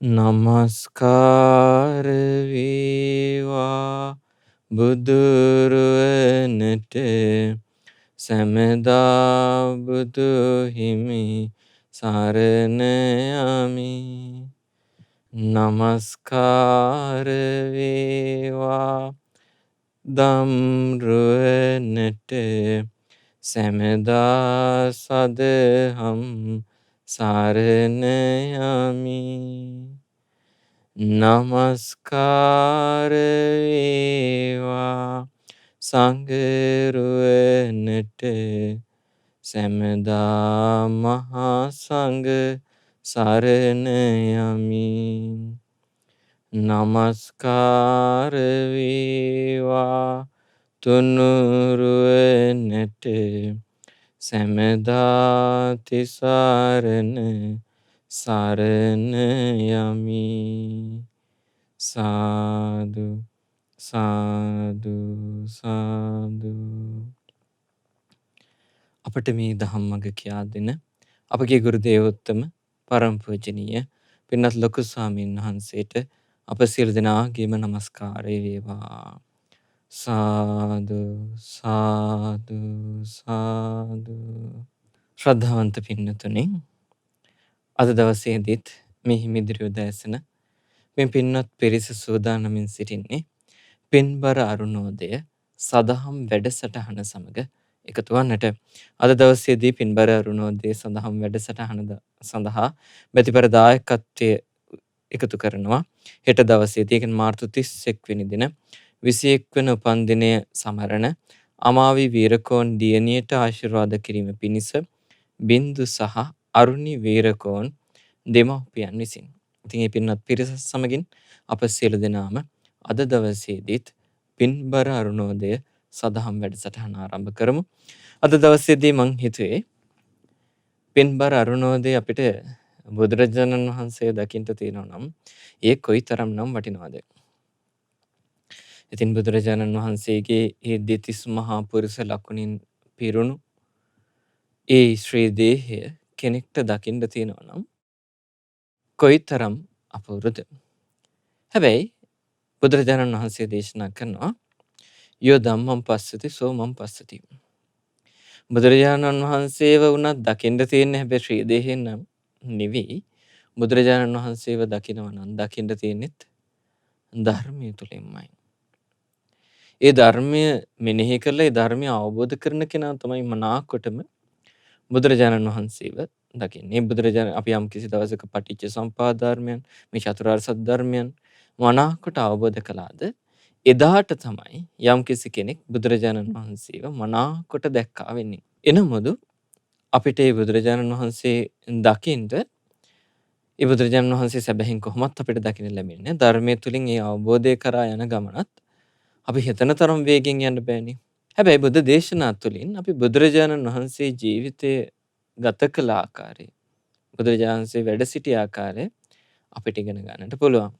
නමස්කාර වේවා බුදුරුවනට සැමදා බුදු හිමි සරණ යමි. නමස්කාර වේවා ධම්රුවනට සැමදා සදහම් සරණ යමි. නමස්කාර වේවා සංඝරුවනට සැමදා මහා සංඝ සරණ යමි. නමස්කාර වේවා තුනුරුවනට සැමදා තිසරණ සරණ යමි. සාදු සාදු සාදු. අපට මේ දහම් මඟ කියා දෙන අපගේ ගුරු දේවෝත්තම පරම පූජනීය පින්වත් ලොකු ස්වාමීන් වහන්සේට අප සියලු දෙනාගේම නමස්කාරය වේවා. සාදු සාදු සාදු. ශ්‍රද්ධාවන්ත පින්නතුනි, අද දවසේදීත් මේ හිමිදිරි උදෑසන මේ පින්වත් පිරිස සූදානමින් සිටින්නේ පින්බර අරුණෝදය සදහම් වැඩසටහන සමග එකතු වන්නට. අද දවසේදී පින්බර අරුණෝදය සදහම් වැඩසටහන සඳහා බැතිපර දායකත්වය එකතු කරනවා. හෙට දවසේදී කියන්නේ මාර්තු 31 වෙනි දින 21 වන උපන්දිනය සමරන අමාවි වීරකෝන් දියණියට ආශිර්වාද කිරීම පිණිස බින්දු සහ අරුණි වීරකෝන් දෙමව්පියන් විසින්. ඉතින් මේ පින්වත් පිරිස සමගින් අප සියලු දෙනාම අද දවසේදීත් පින්බර අරුණෝදය සදහම් වැඩසටහන ආරම්භ කරමු. අද දවසේදී මං හිතුවේ පින්බර අරුණෝදය අපිට බුදුරජාණන් වහන්සේ දකින්න තියෙනවා නම් ඒ කොයිතරම් නම් වටිනවද? ඉතින් බුදුරජාණන් වහන්සේගේ ඒ දෙතිස් මහා පුරුෂ ලකුණින් පිරුණු ඒ ශ්‍රී දේහය කෙනෙක්ට දකින්න තියෙනවා නම් කොයිතරම් අපූර්වද? හැබැයි බුදුරජාණන් වහන්සේ දේශනා කරනවා යෝ ධම්මං පස්සති සෝ මං පස්සති. බුදුරජාණන් වහන්සේව වුණත් දකින්න තියෙන හැබැයි ශ්‍රී දේහයෙන් නම් නෙවෙයි. බුදුරජාණන් වහන්සේව දකිනවා නම් දකින්න තියෙනෙත් ධර්මයේ තුලින්මයි. ඒ ධර්මය මෙනෙහි කරලා ඒ ධර්මය අවබෝධ කරන කෙනා තමයි මනාකොටම බුදුරජාණන් වහන්සේව දකින්නේ. බුදුරජාණන් අපි යම් කිසි දවසක පටිච්ච සම්පදාය ධර්මයන් මේ චතුරාර්ය සත්‍ය ධර්මයන් මනාකොට අවබෝධ කළාද එදාට තමයි යම් කිසි කෙනෙක් බුදුරජාණන් වහන්සේව මනාකොට දැක්කා වෙන්නේ. එනමුදු අපිට මේ බුදුරජාණන් වහන්සේ දකින්න ඒ බුදුරජාණන් වහන්සේ සැබෑයෙන් කොහොමත් අපිට දකින්න ලැබෙන්නේ ධර්මයේ තුලින් ඒ අවබෝධය කරා යන ගමනත් අපි හිතන තරම් වේගෙන් යන්න බෑනේ. හැබැයි බුද්ධ දේශනා තුළින් අපි බුදුරජාණන් වහන්සේ ජීවිතය ගත කළ ආකාරය, බුදුරජාණන් වහන්සේ වැඩ සිටි ආකාරය අපිට ඉගෙන ගන්නට පුළුවන්.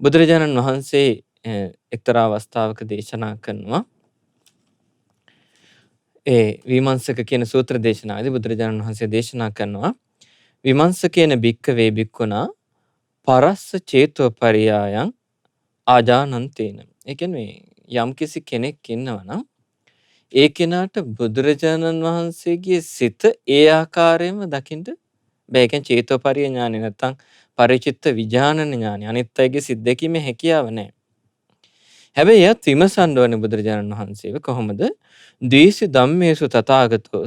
බුදුරජාණන් වහන්සේ එක්තරා අවස්ථාවක දේශනා කරනවා ඒ විමංශක කියන සූත්‍ර දේශනාවේදී බුදුරජාණන් වහන්සේ දේශනා කරනවා විමංශකේන භික්ඛවේ භික්ඛුනා පරස්ස චේතෝ පරියායන් ආජානන්තේන. ඒ කියන්නේ යම් කිසි කෙනෙක් ඉන්නවා නම් ඒ කෙනාට බුදුරජාණන් වහන්සේගේ සිත ඒ ආකාරයෙන්ම දකින්න බෑ. ඒ කියන්නේ චේතෝපරිය ඥානෙ නැත්තම් පරිචිත්ත විඥාන ඥානෙ. අනිත් අයගේ සිත් දැකීමේ හැකියාව නැහැ. හැබැයි එයත් විමසන්න ඕනේ බුදුරජාණන් වහන්සේව කොහොමද? ද්වේසි ධම්මේසු තථාගතෝ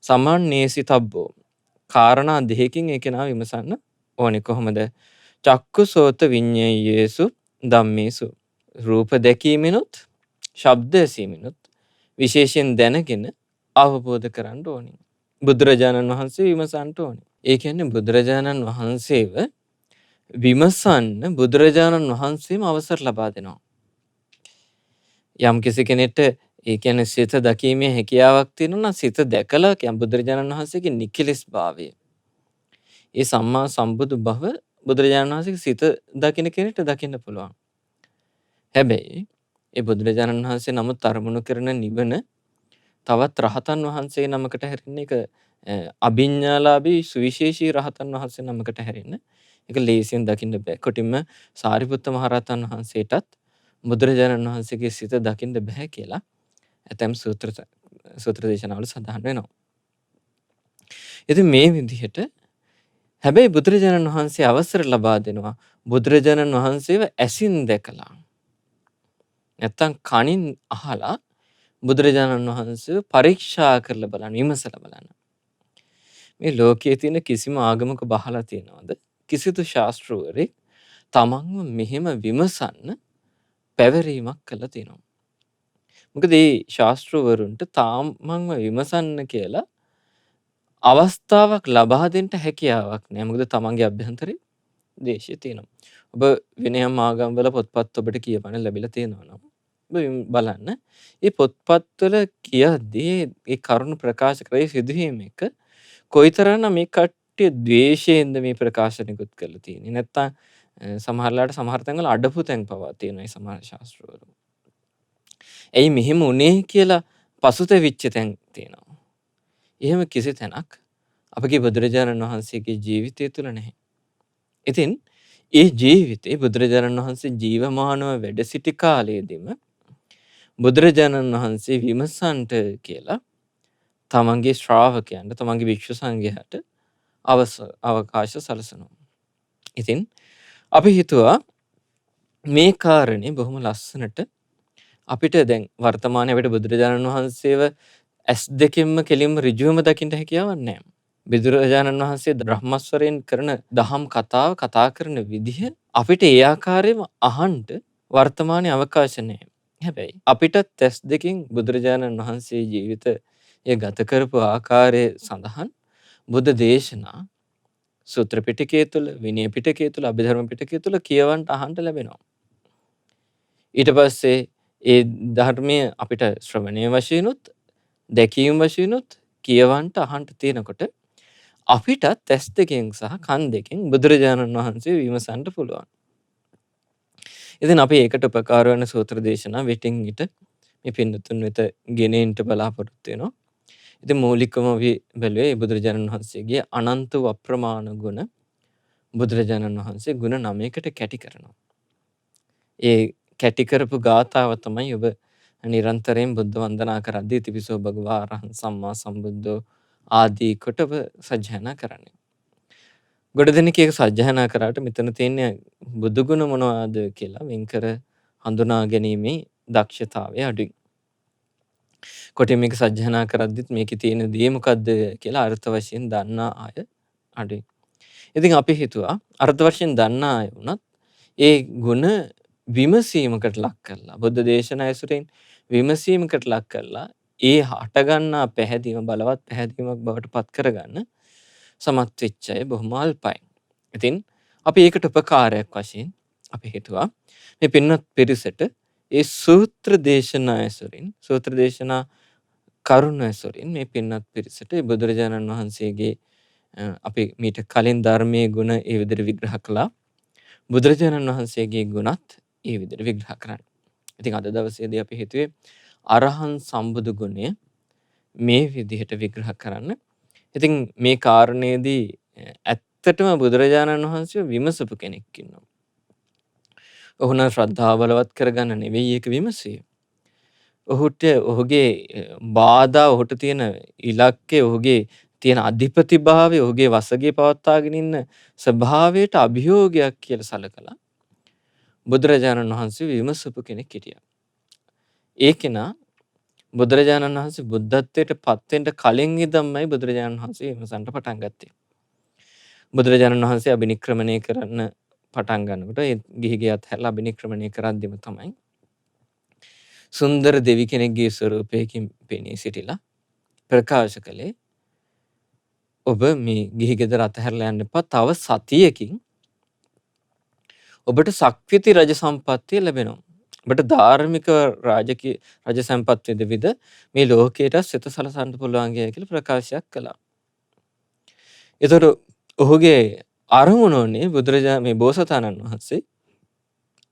සමන්නේසි තබ්බෝ. කාරණා දෙකකින් ඒ කෙනා විමසන්න ඕනේ. කොහොමද? චක්කුසෝත විඤ්ඤේයේසු ධම්මේසු. රූප දැකීමෙනුත් ශබ්ද ඇසීමෙනුත් විශේෂයෙන් දැනගෙන අවබෝධ කරන්න ඕනේ. බුදුරජාණන් වහන්සේ විමසන්න ඕනේ. ඒ කියන්නේ බුදුරජාණන් වහන්සේව විමසන්න බුදුරජාණන් වහන්සේම අවසර ලබා දෙනවා. යම් කිසි කෙනෙක්ට ඒ කියන්නේ සිත දැකීමේ හැකියාවක් තියෙනවා නම් සිත දැකලා කියන්නේ බුදුරජාණන් වහන්සේගේ නිකිලස් භාවය. ඒ සම්මා සම්බුදු බව බුදුරජාණන් වහන්සේගේ සිත දකින්න කෙනෙක්ට දකින්න පුළුවන්. හැබැයි ඒ බුදුරජාණන් වහන්සේ නමුත් අරමුණු කරන නිවන තවත් රහතන් වහන්සේ නමකට හැරෙන එක අභිඥාලාභී සුවිශේෂී රහතන් වහන්සේ නමකට හැරෙන ඒක ලේසියෙන් දකින්න බෑ. කොටින්ම සාරිපුත්ත මහරහතන් වහන්සේටත් බුදුරජාණන් වහන්සේගේ සිත දකින්න බෑ කියලා ඇතැම් සූත්‍ර දේශනාවල සඳහන් වෙනවා. ඉතින් මේ විදිහට හැබැයි බුදුරජාණන් වහන්සේ අවසර ලබා දෙනවා බුදුරජාණන් වහන්සේව ඇසින් දැකලා නැත්තම් කනින් අහලා බුදුරජාණන් වහන්සේව පරීක්ෂා කරලා බලන්න, විමසලා බලන්න. මේ ලෝකයේ තියෙන කිසිම ආගමක බහලා තියෙනවද? කිසිදු ශාස්ත්‍රවරයෙක් තමන්ව මෙහෙම විමසන්න පැවරීමක් කළා තියෙනවා. මොකද මේ ශාස්ත්‍රවරුන්ට තමන්ව විමසන්න කියලා අවස්ථාවක් ලබා දෙන්න හැකියාවක් නෑ. මොකද තමන්ගේ අභ්‍යන්තරේ දේශය තියෙනවා. ඔබ වෙනයම් ආගම්වල පොත්පත් ඔබට කියවන්න ලැබිලා තියෙනවා නම් ඔබ බලන්න. මේ පොත්පත්වල කියද්දී ඒ කරුණු ප්‍රකාශ කරේ සිදුවීම එක කොයිතරම්නම් මේ කට්ටිය ද්වේෂයෙන්ද මේ ප්‍රකාශ නිකුත් කරලා තියෙන්නේ. නැත්තම් සමහරලාට සමහර තැන්වල අඩපු තැන් පවා තියෙනවා මේ සමහර ශාස්ත්‍රවල. එයි මෙහෙම උනේ කියලා පසුතැවිච්ච තැන් තියෙනවා. එහෙම කිසි තැනක් අපගේ බුදුරජාණන් වහන්සේගේ ජීවිතය තුළ නැහැ. ඉතින් ඒ ජීවිතේ බුදුරජාණන් වහන්සේ ජීවමානව වැඩ සිටි කාලයේදීම බුදුරජාණන් වහන්සේ විමසන්ට කියලා තමන්ගේ ශ්‍රාවකයන්ට, තමන්ගේ භික්ෂු සංඝයාට අවකාශ සලසනවා. ඉතින් අපි හිතුවා මේ කාරණේ බොහොම ලස්සනට අපිට දැන් වර්තමානයේ අපිට බුදුරජාණන් වහන්සේව ඇස් දෙකෙන්ම කෙලින්ම ඍජුවම දකින්න හැකියාවක් නැහැ. බුදුරජාණන් වහන්සේ බ්‍රහ්මස්වරයෙන් කරන දහම් කතාව කතා කරන විදිහ අපිට ඒ ආකාරයෙන්ම අහන්න වර්තමානයේ අවකාශ නැහැ. හැබැයි අපිට ඇස් දෙකෙන් බුදුරජාණන් වහන්සේ ජීවිතය ගත කරපු ආකාරය සඳහන් බුද්ධ දේශනා සූත්‍ර පිටකයේ තුල, විනය පිටකයේ තුල, අභිධර්ම පිටකයේ තුල කියවන්න අහන්න ලැබෙනවා. ඊට පස්සේ ඒ ධර්මය අපිට ශ්‍රවණය වශයෙන්ුත්, දැකීම වශයෙන්ුත් කියවන්න අහන්න තියෙනකොට අපිටත් ඇස් දෙකෙන් සහ කන් දෙකෙන් බුදුරජාණන් වහන්සේ විමසන්න පුළුවන්. ඉතින් අපි ඒකට උපකාර වෙන සූත්‍ර දේශනා විටින් විට මේ පින්නතුන් වෙත ගෙනෙන්න බලාපොරොත්තු වෙනවා. ඉතින් මූලිකවම අපි බැලුවේ බුදුරජාණන් වහන්සේගේ අනන්ත වූ අප්‍රමාණ ගුණ බුදුරජාණන් වහන්සේ ගුණ 9කට කැටි කරනවා. ඒ කැටි කරපු ගාථාව තමයි ඔබ නිරන්තරයෙන් බුද්ධ වන්දනා කරද්දී තිපිසෝ භගවා අරහං සම්මා සම්බුද්ධෝ ආදී කොට ඔබ සජ්ජායනා කරන්නේ. ගොඩ දෙනෙක් ඒක සජ්ජායනා කරාට මෙතන තියෙන බුදු ගුණ මොනවාද කියලා වෙන්කර හඳුනා ගැනීමේ දක්ෂතාවය අඩුයි. කොටින් මේක සජ්ජායනා කරද්දිත් මේකේ තියෙන දේ මොකද්ද කියලා අර්ථ වශයෙන් දන්නා අය අඩුයි. ඉතින් අපි හිතුවා අර්ථ වශයෙන් දන්නා අය වුණත් ඒ ගුණ විමසීමකට ලක් කරලා බුද්ධ දේශනා ඇසුරෙන් විමසීමකට ලක් කරලා ඒ හටගන්නා පැහැදීම බලවත් පැහැදීමක් බවට පත් කරගන්න සමත් වෙච්ච අය බොහොම අල්පයි. ඉතින් අපි ඒකට උපකාරයක් වශයෙන් අපි හිතුවා මේ පින්වත් පිරිසට ඒ සූත්‍ර දේශනා ඇසුරින්, සූත්‍ර දේශනා කරුණ ඇසුරින් මේ පින්වත් පිරිසට බුදුරජාණන් වහන්සේගේ අපි මීට කලින් ධර්මයේ ගුණ ඒ විදිහට විග්‍රහ කළා. බුදුරජාණන් වහන්සේගේ ගුණත් ඒ විදිහට විග්‍රහ කරන්න. ඉතින් අද දවසේදී අපි හිතුවේ අරහං සම්බුදු ගුණය මේ විදිහට විග්‍රහ කරන්න. ඉතින් මේ කාරණේදී ඇත්තටම බුදුරජාණන් වහන්සේ විමසපු කෙනෙක් ඉන්නවා. ඔහු නම් ශ්‍රද්ධාව බලවත් කරගන්න නෙවෙයි ඒක විමසියේ. ඔහුට ඔහුගේ බාධා, ඔහුට තියෙන ඉලක්කය, ඔහුගේ තියෙන අධිපති භාවය, ඔහුගේ වසගේ පවත්වාගෙන ඉන්න ස්වභාවයට අභියෝගයක් කියලා සලකලා බුදුරජාණන් වහන්සේ විමසපු කෙනෙක් හිටියා. ඒ කෙනා බුදුරජාණන් වහන්සේ බුද්ධත්වයට පත් වෙන්න කලින් ඉඳන්මයි බුදුරජාණන් වහන්සේ විමසන්න පටන් ගත්තේ. බුදුරජාණන් වහන්සේ අබිනික්‍රමණය කරන්න පටන් ගන්නකොට ඒ ගිහිගෙයත් හැරලා අබිනික්‍රමණය කරද්දිම තමයි සුන්දර දෙවි කෙනෙක්ගේ ස්වරූපයකින් පෙනී සිටිලා ප්‍රකාශ කළේ ඔබ මේ ගිහි ගෙදර අතහැරලා යන්න එපා, තව සතියකින් ඔබට සක්විති රජ සම්පත්තිය ලැබෙනවා. ඔබට ධාර්මික රාජකීය රජ සම්පත් විද මේ ලෝකයට සිත සලසන්න පුළුවන් කියලා ප්‍රකාශයක් කළා. ඒතර ඔහුගේ අරමුණෝනේ බුදුරජාණන් මේ බෝසතාණන් වහන්සේ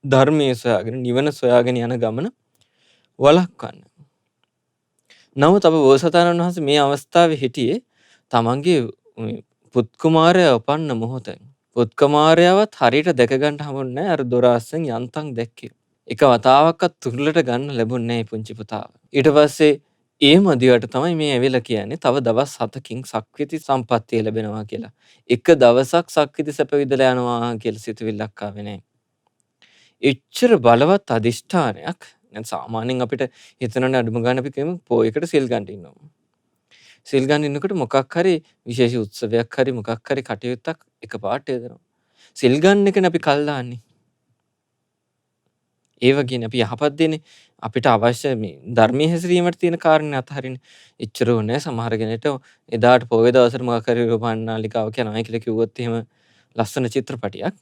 ධර්මයේ සොයාගෙන නිවන සොයාගෙන යන ගමන වළක්වන්න. නමුත් අප බෝසතාණන් වහන්සේ මේ අවස්ථාවේ හිටියේ තමන්ගේ පුත් කුමාරයා උපන්න මොහොතේ. පුත්කමාරයාවත් හරියට දැක ගන්න හම්බුන්නේ නැහැ. අර දොර අස්සෙන් යන්තම් දැක්කේ. එක වතාවක්වත් තුරුලට ගන්න ලැබුණේ නැහැ පුංචි පුතාව. ඊට පස්සේ ඒ මදිවට තමයි මේ ඇවිල්ලා කියන්නේ තව දවස් 7කින් සක්විති සම්පත්තිය ලැබෙනවා කියලා. එක දවසක් සක්විති සැප විඳලා යනවා කියලා සිතුවිල්ලක් ආවේ නැහැ. එච්චර බලවත් අදිෂ්ඨානයක්. දැන් සාමාන්‍යයෙන් අපිට හිතනනේ අඩුම ගන්න අපි කියමු පොයකට සිල් ගන්න ඉන්නවා. සිල් ගන්න ඉන්නකොට මොකක් හරි විශේෂ උත්සවයක් හරි මොකක් හරි කටයුත්තක් එකපාරට යදෙනවා. සිල් ගන්න එකනේ අපි කල් දාන්නේ. ඒ වගේනේ අපි යහපත් දෙන්නේ අපිට අවශ්‍ය මේ ධර්මයේ හැසිරීමට තියෙන කාරණේ අතහරින්න එච්චර ඕනේ සමහර කෙනෙක්ට එදාට පොයේ දවසට මොකක් හරි රූපණ්ණාලිකාව කියනවා කියලා කිව්වොත් එහෙම ලස්සන චිත්‍රපටියක්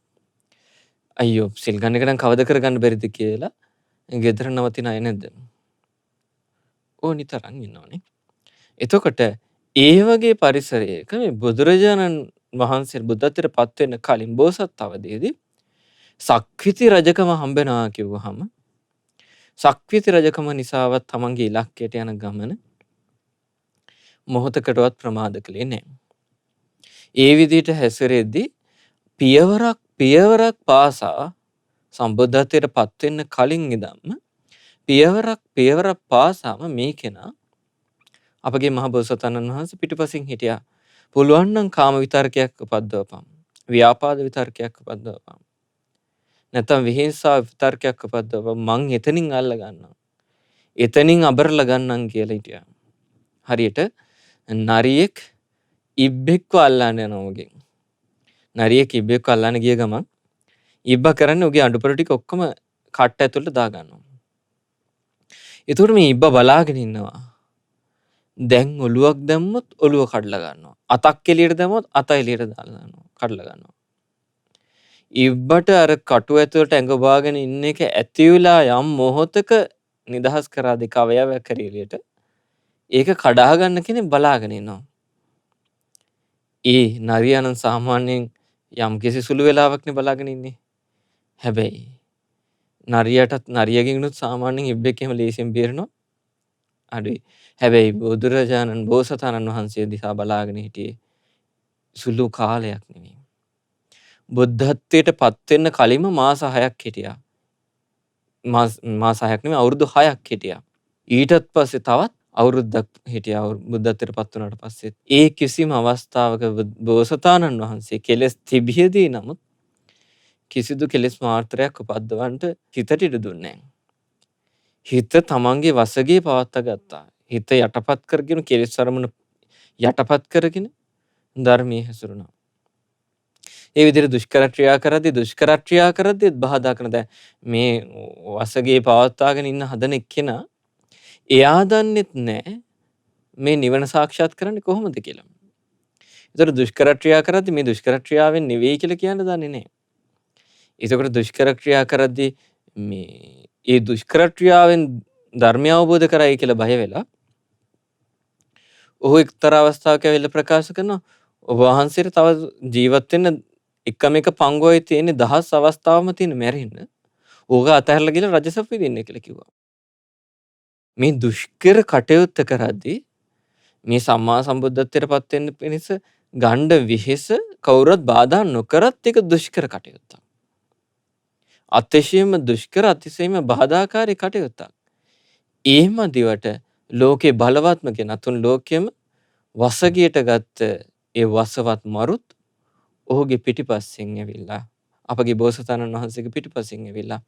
අයියෝ සිල් ගන්න එක නම් කවද කරගන්න බැරිද කියලා ගෙදර නවතින අය නැද්ද? ඕ නිතරම ඉන්නවනේ. එතකොට ඒ වගේ පරිසරයක මේ බුදුරජාණන් වහන්සේ බුද්ධත්වයට පත් වෙන්න කලින් බෝසත් අවදීදී සක්විති රජකම හම්බෙනවා කිව්වහම සක්විති රජකම නිසාවත් තමන්ගේ ඉලක්කයට යන ගමන මොහොතකටවත් ප්‍රමාද කළේ නැහැ. ඒ විදිහට හැසිරෙද්දී පියවරක් පාසා සම්බුද්ධත්වයට පත් වෙන්න කලින් ඉඳන්ම පියවරක් පාසාම මේ කෙනා අපගේ මහ බෝසතාණන් වහන්සේ පිටුපසින් හිටියා. පුළුවන් නම් කාම විතර්කයක් උපද්දවපන්. ව්‍යාපාද විතර්කයක් උපද්දවපන්. නැත්නම් විහිංසාව විතර්කයක් උපද්දවපන්. මං එතනින් අල්ල ගන්නවා. එතනින් අබරලා ගන්නම් කියලා හිටියා. හරියට නරියෙක් ඉබ්බෙක්ව අල්ලන්න යනවා වගේ. නරියෙක් ඉබ්බෙක්ව අල්ලන්න ගිය ගමන් ඉබ්බා කරන්නේ උගේ අඬපොර ටික ඔක්කොම කට්ට ඇතුළට දා ගන්නවා. ඒතකොට මේ ඉබ්බා බලාගෙන ඉන්නවා. දැන් ඔලුවක් දැම්මොත් ඔලුව කඩලා ගන්නවා. අතක් එළියට දැම්මොත් අත එළියට දාලා දානවා. කඩලා ගන්නවා. ඉබ්බට අර කටු ඇතුළට ඇඟ බාගෙන ඉන්න එක ඇති වෙලා යම් මොහොතක නිදහස් කරා දෙක අවයවයක් හරි එළියට ඒක කඩා ගන්න කෙනෙක් බලාගෙන ඉන්නවා. ඒ නරියානම් සාමාන්‍යයෙන් යම් කිසි සුළු වෙලාවක්නේ බලාගෙන ඉන්නේ. හැබැයි නරියගෙනුත් සාමාන්‍යයෙන් ඉබ්බෙක් එහෙම ලේසියෙන් බේරෙනවා. අඩුයි. හැබැයි බුදුරජාණන් බෝසතාණන් වහන්සේ දිහා බලාගෙන හිටියේ සුළු කාලයක් නෙමෙයි. බුද්ධත්වයට පත් වෙන්න කලින්ම මාස 6ක් හිටියා. මාස 6ක් නෙමෙයි අවුරුදු 6ක් හිටියා. ඊටත් පස්සේ තවත් අවුරුද්දක් හිටියා බුද්ධත්වයට පත් වුණාට පස්සේ. ඒ කිසිම අවස්ථාවක බෝසතාණන් වහන්සේ කෙලස් තිබියදී නමුත් කිසිදු කෙලස් මාත්‍රයක් උපද්දවන්න හිතට ඉඩ දුන්නේ නැහැ. හිත තමන්ගේ වසගේ පවත්වා ගත්තා. හිත යටපත් කරගෙන කෙලෙස් අරමුණ යටපත් කරගෙන ධර්මයේ හැසිරුණා. ඒ විදිහට දුෂ්කර ක්‍රියා කරද්දී බාධා කරන දැන් මේ වසගේ පවත්වාගෙන ඉන්න හදන එක්කෙනා එයා දන්නෙත් නැහැ මේ නිවන සාක්ෂාත් කරන්නේ කොහොමද කියලා. ඒතර දුෂ්කර ක්‍රියා කරද්දී මේ දුෂ්කර ක්‍රියාවෙන් නෙවෙයි කියලා කියන්න දන්නේ නැහැ. ඒකට දුෂ්කර ක්‍රියා කරද්දී මේ ඒ දුෂ්කර ක්‍රියාවෙන් ධර්මය අවබෝධ කරයි කියලා බය වෙලා ඔහු එක්තරා අවස්ථාවක ඇවිල්ලා ප්‍රකාශ කරනවා ඔබ වහන්සේට තව ජීවත් වෙන්න එකම එක පංගුවයි තියෙන්නේ 10 අවස්ථාවම තියෙන මැරෙන්න. ඕක අතහැරලා ගිහලා රජසප් විදින්න කියලා කිව්වා. මේ දුෂ්කර කටයුත්ත කරද්දී මේ සම්මා සම්බුද්ධත්වයට පත් වෙන්න පිණිස ගණ්ඩ විහෙස කවුරුත් බාධා නොකරත් ඒක දුෂ්කර කටයුත්තක්. අතිශයම දුෂ්කර අතිශයම බාධාකාරී කටයුත්තක්. එහෙම දිවට ලෝකේ බලවත්ම කෙනා තුන් ලෝකෙම වසගියට ගත්ත ඒ වසවත් මරුත් ඔහුගේ පිටිපස්සෙන් ඇවිල්ලා අපගේ බෝසතාණන් වහන්සේගේ පිටිපස්සෙන් ඇවිල්ලා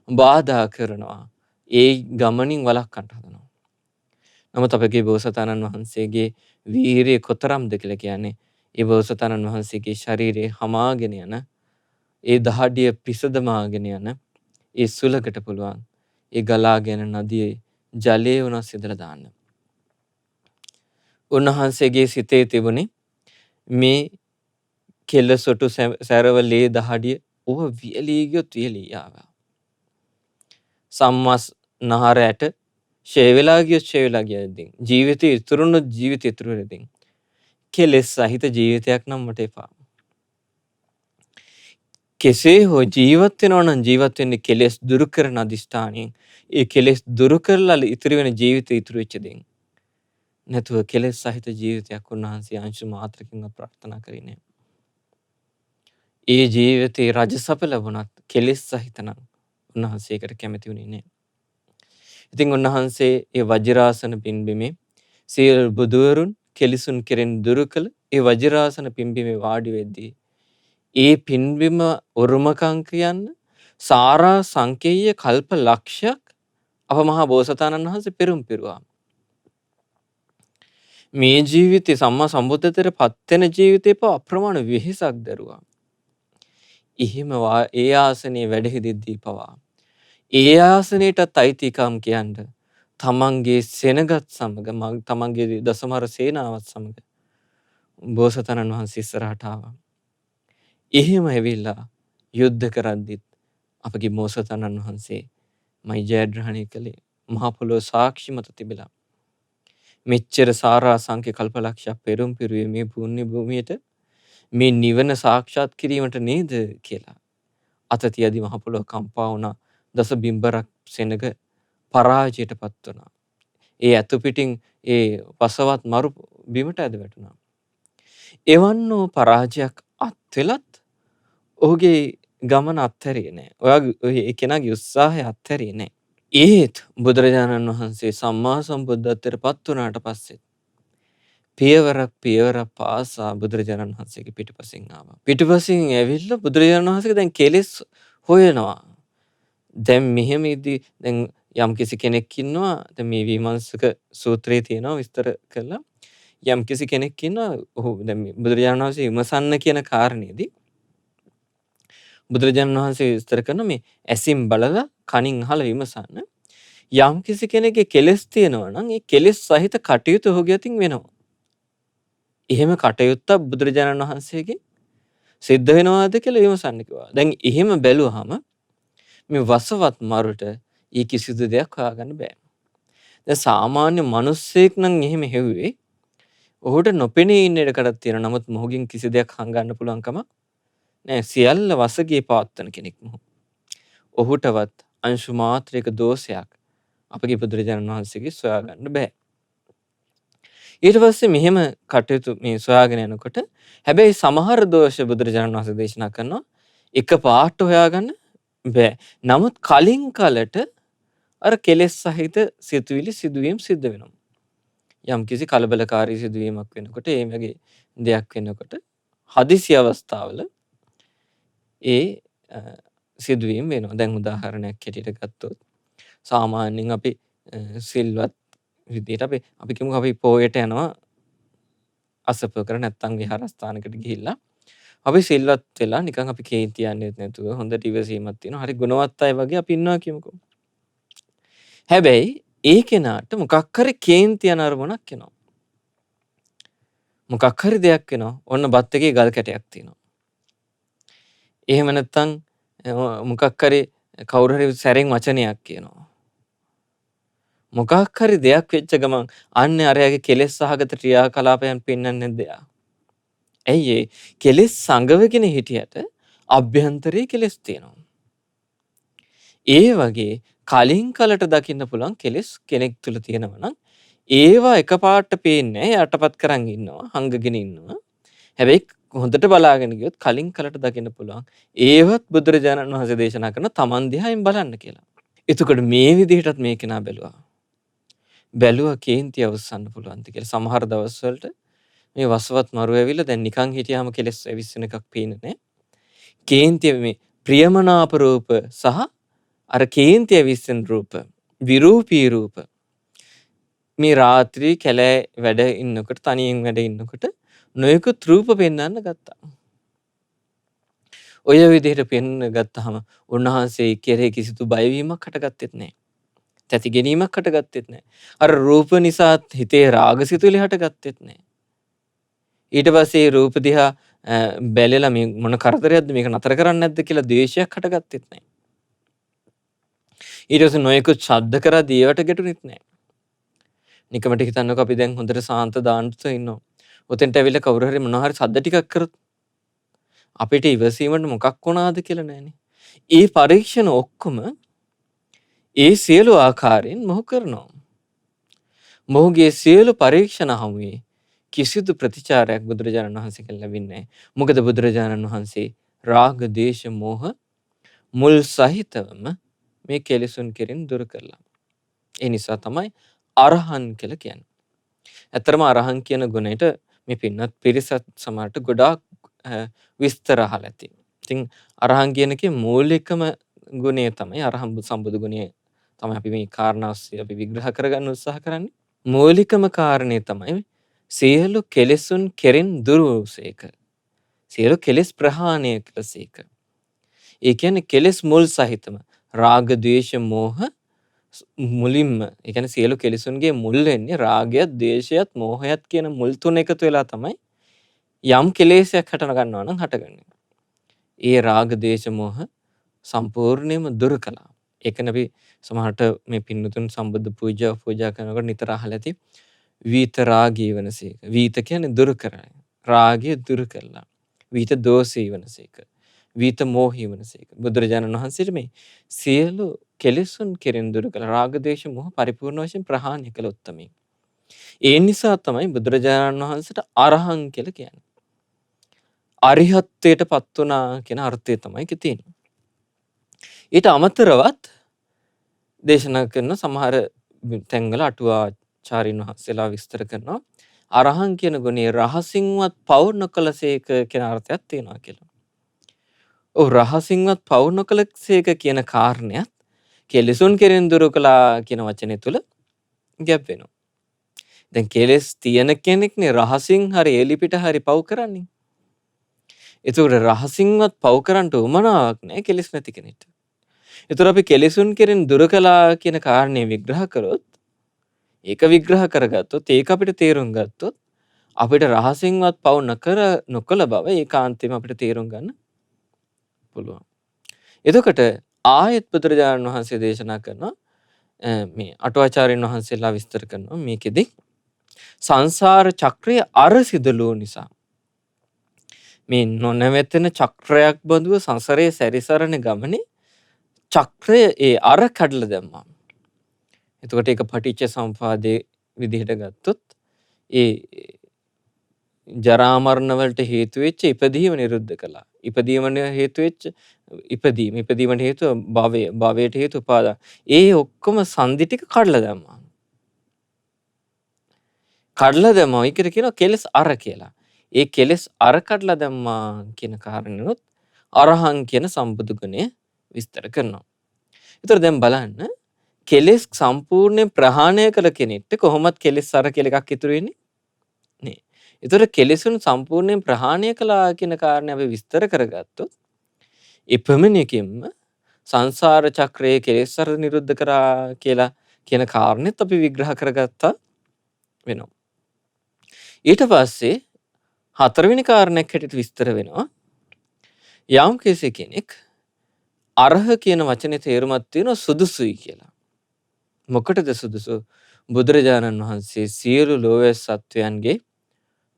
බාධා කරනවා. ඒ ගමනින් වළක්වන්න හදනවා. නමුත් අපගේ බෝසතාණන් වහන්සේගේ වීරිය කොතරම්ද කියලා කියන්නේ ඒ බෝසතාණන් වහන්සේගේ ශරීරයේ හමාගෙන යන ඒ දහඩිය පිසදමාගෙන යන ඒ සුලකට පුළුවන් ඒ ගලාගෙන නදියේ ජලයේ උනස් සිදලා දාන්න. උන්වහන්සේගේ සිතේ තිබුණේ මේ කෙලසොටු සැරවලේ දහඩිය ඕව වියලී ගියොත් වියලී ආවා. සම්මස් නහරයට ෂේ වෙලා ගියොත් ෂේ වෙලා ගියදින් ජීවිතය ඉතුරුනොත් ජීවිතය ඉතුරු වෙදින් කෙලෙස් සහිත ජීවිතයක් නම් මට එපා. කෙසේ හෝ ජීවත් වෙනවා නම් ජීවත් වෙන්නේ කෙලෙස් දුරු කරන අදිෂ්ඨානයෙන්. ඒ කෙලෙස් දුරු කරලා ඉතුරු වෙන ජීවිතය ඉතුරු වෙච්ච දෙයින්. නැතුව කෙලෙස් සහිත ජීවිතයක් උන්වහන්සේ අංශු මාත්‍රකින්වත් ප්‍රාර්ථනා කරේ නැහැ. ඒ ජීවිතේ රජසප ලැබුණත් කෙලෙස් සහිත නම් උන්වහන්සේකට කැමති වුණේ නැහැ. ඉතින් උන්වහන්සේ ඒ වජිරාසන පින්බිමේ සියලු බුදුවරුන් කෙලිසුන් කෙරෙන් දුරු කළ ඒ වජිරාසන පින්බිමේ වාඩි වෙද්දී ඒ පින්බිම උරුමකම් කියන්න සාරා සංකේය කල්ප ලක්ෂයක් අප මහා බෝසතාණන් වහන්සේ පෙරම් පිරුවා. මේ ජීවිතේ සම්මා සම්බුද්ධත්වයට පත් වෙන ජීවිතේ පව අප්‍රමාණ වෙහෙසක් දරුවා. එහෙම ඒ ආසනයේ වැඩ හිටිද්දී පවා ඒ ආසනයටත් අයිතිකම් කියන්න තමන්ගේ සෙනගත් සමග තමන්ගේ දසමහර සේනාවත් සමග බෝසතාණන් වහන්සේ ඉස්සරහට ආවා. එහෙම ඇවිල්ලා යුද්ධ කරද්දිත් අපගේ බෝසතාණන් වහන්සේ මයි ජයග්‍රහණය කළේ මහ පොළොව සාක්ෂි මත තිබිලා. මෙච්චර සාරා සංඛ්‍ය කල්පලක්ෂයක් පෙරම් පිරුවේ මේ පුණ්‍ය භූමියට මේ නිවන සාක්ෂාත් කිරීමට නේද කියලා. අත තියදී මහ පොළොව කම්පා වුණා. දස බිම්බරක් සෙනග පරාජයටපත් වුණා. ඒ ඇතු පිටින් ඒ වසවත් මරු බිමට ඇද වැටුණා. එවන් වූ පරාජයක් අත්වෙලත් ඔහුගේ ගමන අත්හැරියේ නැහැ. ඔය කෙනාගේ උත්සාහය අත්හැරියේ නැහැ. ඒත් බුදුරජාණන් වහන්සේ සම්මා සම්බුද්ධත්වයට පත් වුණාට පස්සේ පියවරක් පාසා බුදුරජාණන් වහන්සේගේ පිටුපසින් ආවා. පිටුපසින් ඇවිල්ලා බුදුරජාණන් වහන්සේ දැන් කෙලෙස් හොයනවා. දැන් මෙහෙම ඉදී දැන් යම්කිසි කෙනෙක් ඉන්නවා. දැන් මේ විමර්ශක සූත්‍රයේ තියෙනවා විස්තර කළා. යම්කිසි කෙනෙක් ඉන්නවා. ඔහු දැන් බුදුරජාණන් වහන්සේ විමසන්න කියන කාරණේදී බුදුරජාණන් වහන්සේ විස්තර කරන මේ ඇසින් බලලා කනින් අහලා විමසන්න. යම්කිසි කෙනෙක්ගේ කෙලෙස් තියෙනවා නම් ඒ කෙලෙස් සහිත කටයුතු ඔහුගේ අතින් වෙනවා. එහෙම කටයුත්තක් බුදුරජාණන් වහන්සේගෙන් සිද්ධ වෙනවාද කියලා විමසන්න කිව්වා. දැන් එහෙම බැලුවාම මේ වසවත් මරුට ඊ කිසිදු දෙයක් හොයාගන්න බෑ. දැන් සාමාන්‍ය මිනිස්සෙක් නම් එහෙම හෙව්වේ ඔහුට නොපෙනී ඉන්න ඉඩකඩක් තියෙනවා. නමුත් මොහුගෙන් කිසි දෙයක් හංගන්න පුළුවන් කම නෑ. සියල්ල වසගේ පවත්වන කෙනෙක් මොහු. ඔහුටවත් අංශු මාත්‍රයක දෝෂයක් අපගේ බුදුරජාණන් වහන්සේගේ සොයාගන්න බෑ. ඊට පස්සේ මෙහෙම කටයුතු මේ සොයාගෙන යනකොට හැබැයි සමහර දෝෂ බුදුරජාණන් වහන්සේ දේශනා කරනවා එක පාට හොයාගන්න බෑ. නමුත් කලින් කලට අර කෙලෙස් සහිත සිතුවිලි සිදුවීම් සිද්ධ වෙනවා. යම්කිසි කලබලකාරී සිදුවීමක් වෙනකොට ඒ වගේ දෙයක් වෙනකොට හදිසි අවස්ථාවල ඒ සිදුවීම් වෙනවා. දැන් උදාහරණයක් හැටියට ගත්තොත් සාමාන්‍යයෙන් අපි සිල්වත් විදියට අපි කියමු අපි පොයට යනවා අසප කර නැත්තම් විහාරස්ථානකට ගිහිල්ලා අපි සිල්වත් වෙලා නිකන් අපි කේන්ති යන්නේ නැතුව හොඳට ඉවසීමක් තියෙනවා. හරි ගුණවත් අය වගේ අපි ඉන්නවා කියමුකෝ. හැබැයි ඒ කෙනාට මොකක් හරි කේන්ති යන අරමුණක් එනවා. මොකක් හරි දෙයක් වෙනවා. ඔන්න බත් එකේ ගල් කැටයක් තියෙනවා. එහෙම නැත්තම් මොකක් හරි කවුරු හරි සැරෙන් වචනයක් කියනවා. මොකක් හරි දෙයක් වෙච්ච ගමන් අන්න අරයාගේ කෙලෙස් සහගත ක්‍රියාකලාපයන් පෙන්වන්නේ නැද්ද එයා? ඇයි ඒ කෙලෙස් සංගවගෙන හිටියට අභ්‍යන්තරයේ කෙලෙස් තියෙනවා. ඒ වගේ කලින් කලට දකින්න පුළුවන් කෙලෙස් කෙනෙක් තුල තියෙනවා නම් ඒවා එකපාරට පේන්නේ නැහැ. යටපත් කරන් ඉන්නවා, හංගගෙන ඉන්නවා. හැබැයි හොඳට බලාගෙන ගියොත් කලින් කලට දකින්න පුළුවන්. ඒවත් බුදුරජාණන් වහන්සේ දේශනා කරන තමන් දිහායෙන් බලන්න කියලා. එතකොට මේ විදිහටත් මේ කෙනා බැලුවා කේන්ති අවසන්න පුළුවන්ද කියලා. සමහර දවස්වලට මේ වසවත් මරුව ඇවිල්ලා දැන් නිකන් හිටියාම කෙලස් ඇවිස්සෙන එකක් පේන්නේ නැහැ. කේන්තිය මේ ප්‍රියමනාප රූප සහ අර කේන්තිය ඇවිස්සෙන රූප විරූපී රූප මේ රාත්‍රී කැලෑ වැඩ ඉන්නකොට තනියෙන් වැඩ ඉන්නකොට නොයෙකුත් රූප පෙන්වන්න ගත්තා. ඔය විදිහට පෙන්වන්න ගත්තාම උන්වහන්සේ කෙරේ කිසිදු බයවීමක් හටගත්තෙත් නැහැ. තැති ගැනීමක් හටගත්තෙත් නැහැ. අර රූප නිසා හිතේ රාගසිතුවිලි හටගත්තෙත් නැහැ. ඊට පස්සේ රූප දිහා බැලලා මේ මොන කරදරයක්ද මේක නතර කරන්නේ නැද්ද කියලා ද්වේෂයක් හටගත්තෙත් නැහැ. ඊට පස්සේ නොයෙකුත් ශබ්ද කරලා ඒවට ගැටුනෙත් නැහැ. නිකමට හිතන්නකෝ අපි දැන් හොඳට සාන්ත දාන්නට ඉන්නවා. ඔතෙන්ට ඇවිල්ලා කවුරු හරි මොනවා හරි ශබ්ද ටිකක් කරොත් අපිට ඉවසීමට මොකක් වුණාද කියලා නැහනේ. ඒ පරීක්ෂණ ඔක්කොම ඒ සියලු ආකාරයෙන් මොහු කරනවා. මොහුගේ සියලු පරීක්ෂණ හමුවේ කිසිදු ප්‍රතිචාරයක් බුදුරජාණන් වහන්සේගෙන් ලැබෙන්නේ නැහැ. මොකද බුදුරජාණන් වහන්සේ රාග, දේශ, මෝහ මුල් සහිතවම මේ කෙලෙසුන් කෙරෙන් දුරු කරලා. ඒ නිසා තමයි අරහන් කියලා කියන්නේ. ඇත්තරම අරහන් කියන ගුණයට මේ පින්නත් පිරිසත් සමහරට ගොඩාක් විස්තර අහලා ඇති. ඉතින් අරහන් කියන එකේ මූලිකම ගුණය තමයි අරහන් සම්බුදු ගුණය තමයි අපි මේ කාරණාස්සේ අපි විග්‍රහ කරගන්න උත්සාහ කරන්නේ. මූලිකම කාරණේ තමයි සියලු කෙලෙසුන් කෙරෙන් දුරු වූසේක. සියලු කෙලෙස් ප්‍රහාණය කළසේක. ඒ කියන්නේ කෙලෙස් මුල් සහිතම රාග, ද්වේෂ, මෝහ මුලින්ම ඒ කියන්නේ සියලු කෙලෙසුන්ගේ මුල් වෙන්නේ රාගයත්, ද්වේෂයත්, මෝහයත් කියන මුල් තුන එකතු වෙලා තමයි යම් කෙලෙසයක් හට ගන්නවා නම් හටගන්නේ. ඒ රාග, ද්වේෂ, මෝහ සම්පූර්ණයෙන්ම දුරු කළා. ඒකනේ අපි සමහරට මේ පින්නතුන් සම්බුද්ධ පූජා කරනකොට නිතර අහලා ඇති වීත රාගී වනසේක. වීත කියන්නේ දුරු කරයි. රාගය දුරු කළා. වීත දෝෂී වනසේක. වීත මෝහී වනසේක. බුදුරජාණන් වහන්සේට මේ සියලු කෙලෙසුන් කෙරෙන් දුරු කළ රාග, දේශ, මෝහ පරිපූර්ණ වශයෙන් ප්‍රහාණය කළ උත්තමයි. ඒ නිසා තමයි බුදුරජාණන් වහන්සේට අරහං කියලා කියන්නේ. අරිහත්ත්වයට පත් වුණා කියන අර්ථය තමයි ඒකේ තියෙන්නේ. ඊට අමතරවත් දේශනා කරන සමහර තැන්වල අටුවාචාරින් වහන්සේලා විස්තර කරනවා අරහං කියන ගුණේ රහසින්වත් පවු නොකලසේක කියන අර්ථයක් තියෙනවා කියලා. ඔව් රහසින්වත් පවු නොකලසේක කියන කාරණයත් කෙලෙසුන් කෙරෙන් දුරු කළා කියන වචනේ තුල ගැප් වෙනවා. දැන් කෙලෙස් තියෙන කෙනෙක්නේ රහසින් හරි එලිපිට හරි පව් කරන්නේ. ඒතකොට රහසින්වත් පව් කරන්න උවමනාවක් නැහැ කෙලෙස් නැති කෙනෙක්ට. ඒතර අපි කෙලෙසුන් කෙරෙන් දුරු කළා කියන කාරණේ විග්‍රහ කරොත් ඒක විග්‍රහ කරගත්තොත් ඒක අපිට තේරුම් ගත්තොත් අපිට රහසින්වත් පව් නොකළ බව ඒකාන්තයෙන්ම අපිට තේරුම් ගන්න පුළුවන්. එතකොට ආයත් බුදුරජාණන් වහන්සේ දේශනා කරනවා මේ අටුවාචාර්යන් වහන්සේලා විස්තර කරනවා මේකෙදි සංසාර චක්‍රය අරසිදලෝ නිසා මේ නොනැවතෙන චක්‍රයක් බඳුව සංසාරයේ සැරිසරන ගමනේ චක්‍රය ඒ අර කඩලා දැම්මා. එතකොට ඒක පටිච්ච සමුප්පාදයේ විදිහට ගත්තොත් ඒ ජරා මරණ වලට හේතු වෙච්ච ඉපදීම නිරුද්ධ කළා. ඉපදීමට හේතු වෙච්ච ඉපදීමට හේතුව භවය, භවයට හේතු උපාදාන. ඒ ඔක්කොම සංදි ටික කඩලා දැම්මා. කඩලා දැම්මා. ඒකට කියනවා කෙලස් අර කියලා. ඒ කෙලස් අර කඩලා දැම්මා කියන කාරණේනොත් අරහං කියන සම්බුදු ගුණය විස්තර කරනවා. ඒතර දැන් බලන්න කෙලස් සම්පූර්ණයෙන් ප්‍රහාණය කළ කෙනෙක්ට කොහොමද කෙලස් අර කියලා එකක් ඉතුරු වෙන්නේ? නේ. ඒතර කෙලෙසුන් සම්පූර්ණයෙන් ප්‍රහාණය කළා කියන කාරණේ අපි විස්තර කරගත්තොත් එපමණකින්ම සංසාර චක්‍රයේ කෙලෙස් අර නිරුද්ධ කරා කියලා කියන කාරණෙත් අපි විග්‍රහ කරගත්තා වෙනවා. ඊට පස්සේ හතරවෙනි කාරණයක් හැටියට විස්තර වෙනවා යම් කෙනෙක් අරහ කියන වචනේ තේරුමක් තියෙනවා සුදුසුයි කියලා. මොකටද සුදුසු? බුදුරජාණන් වහන්සේ සියලු ලෝක සත්වයන්ගේ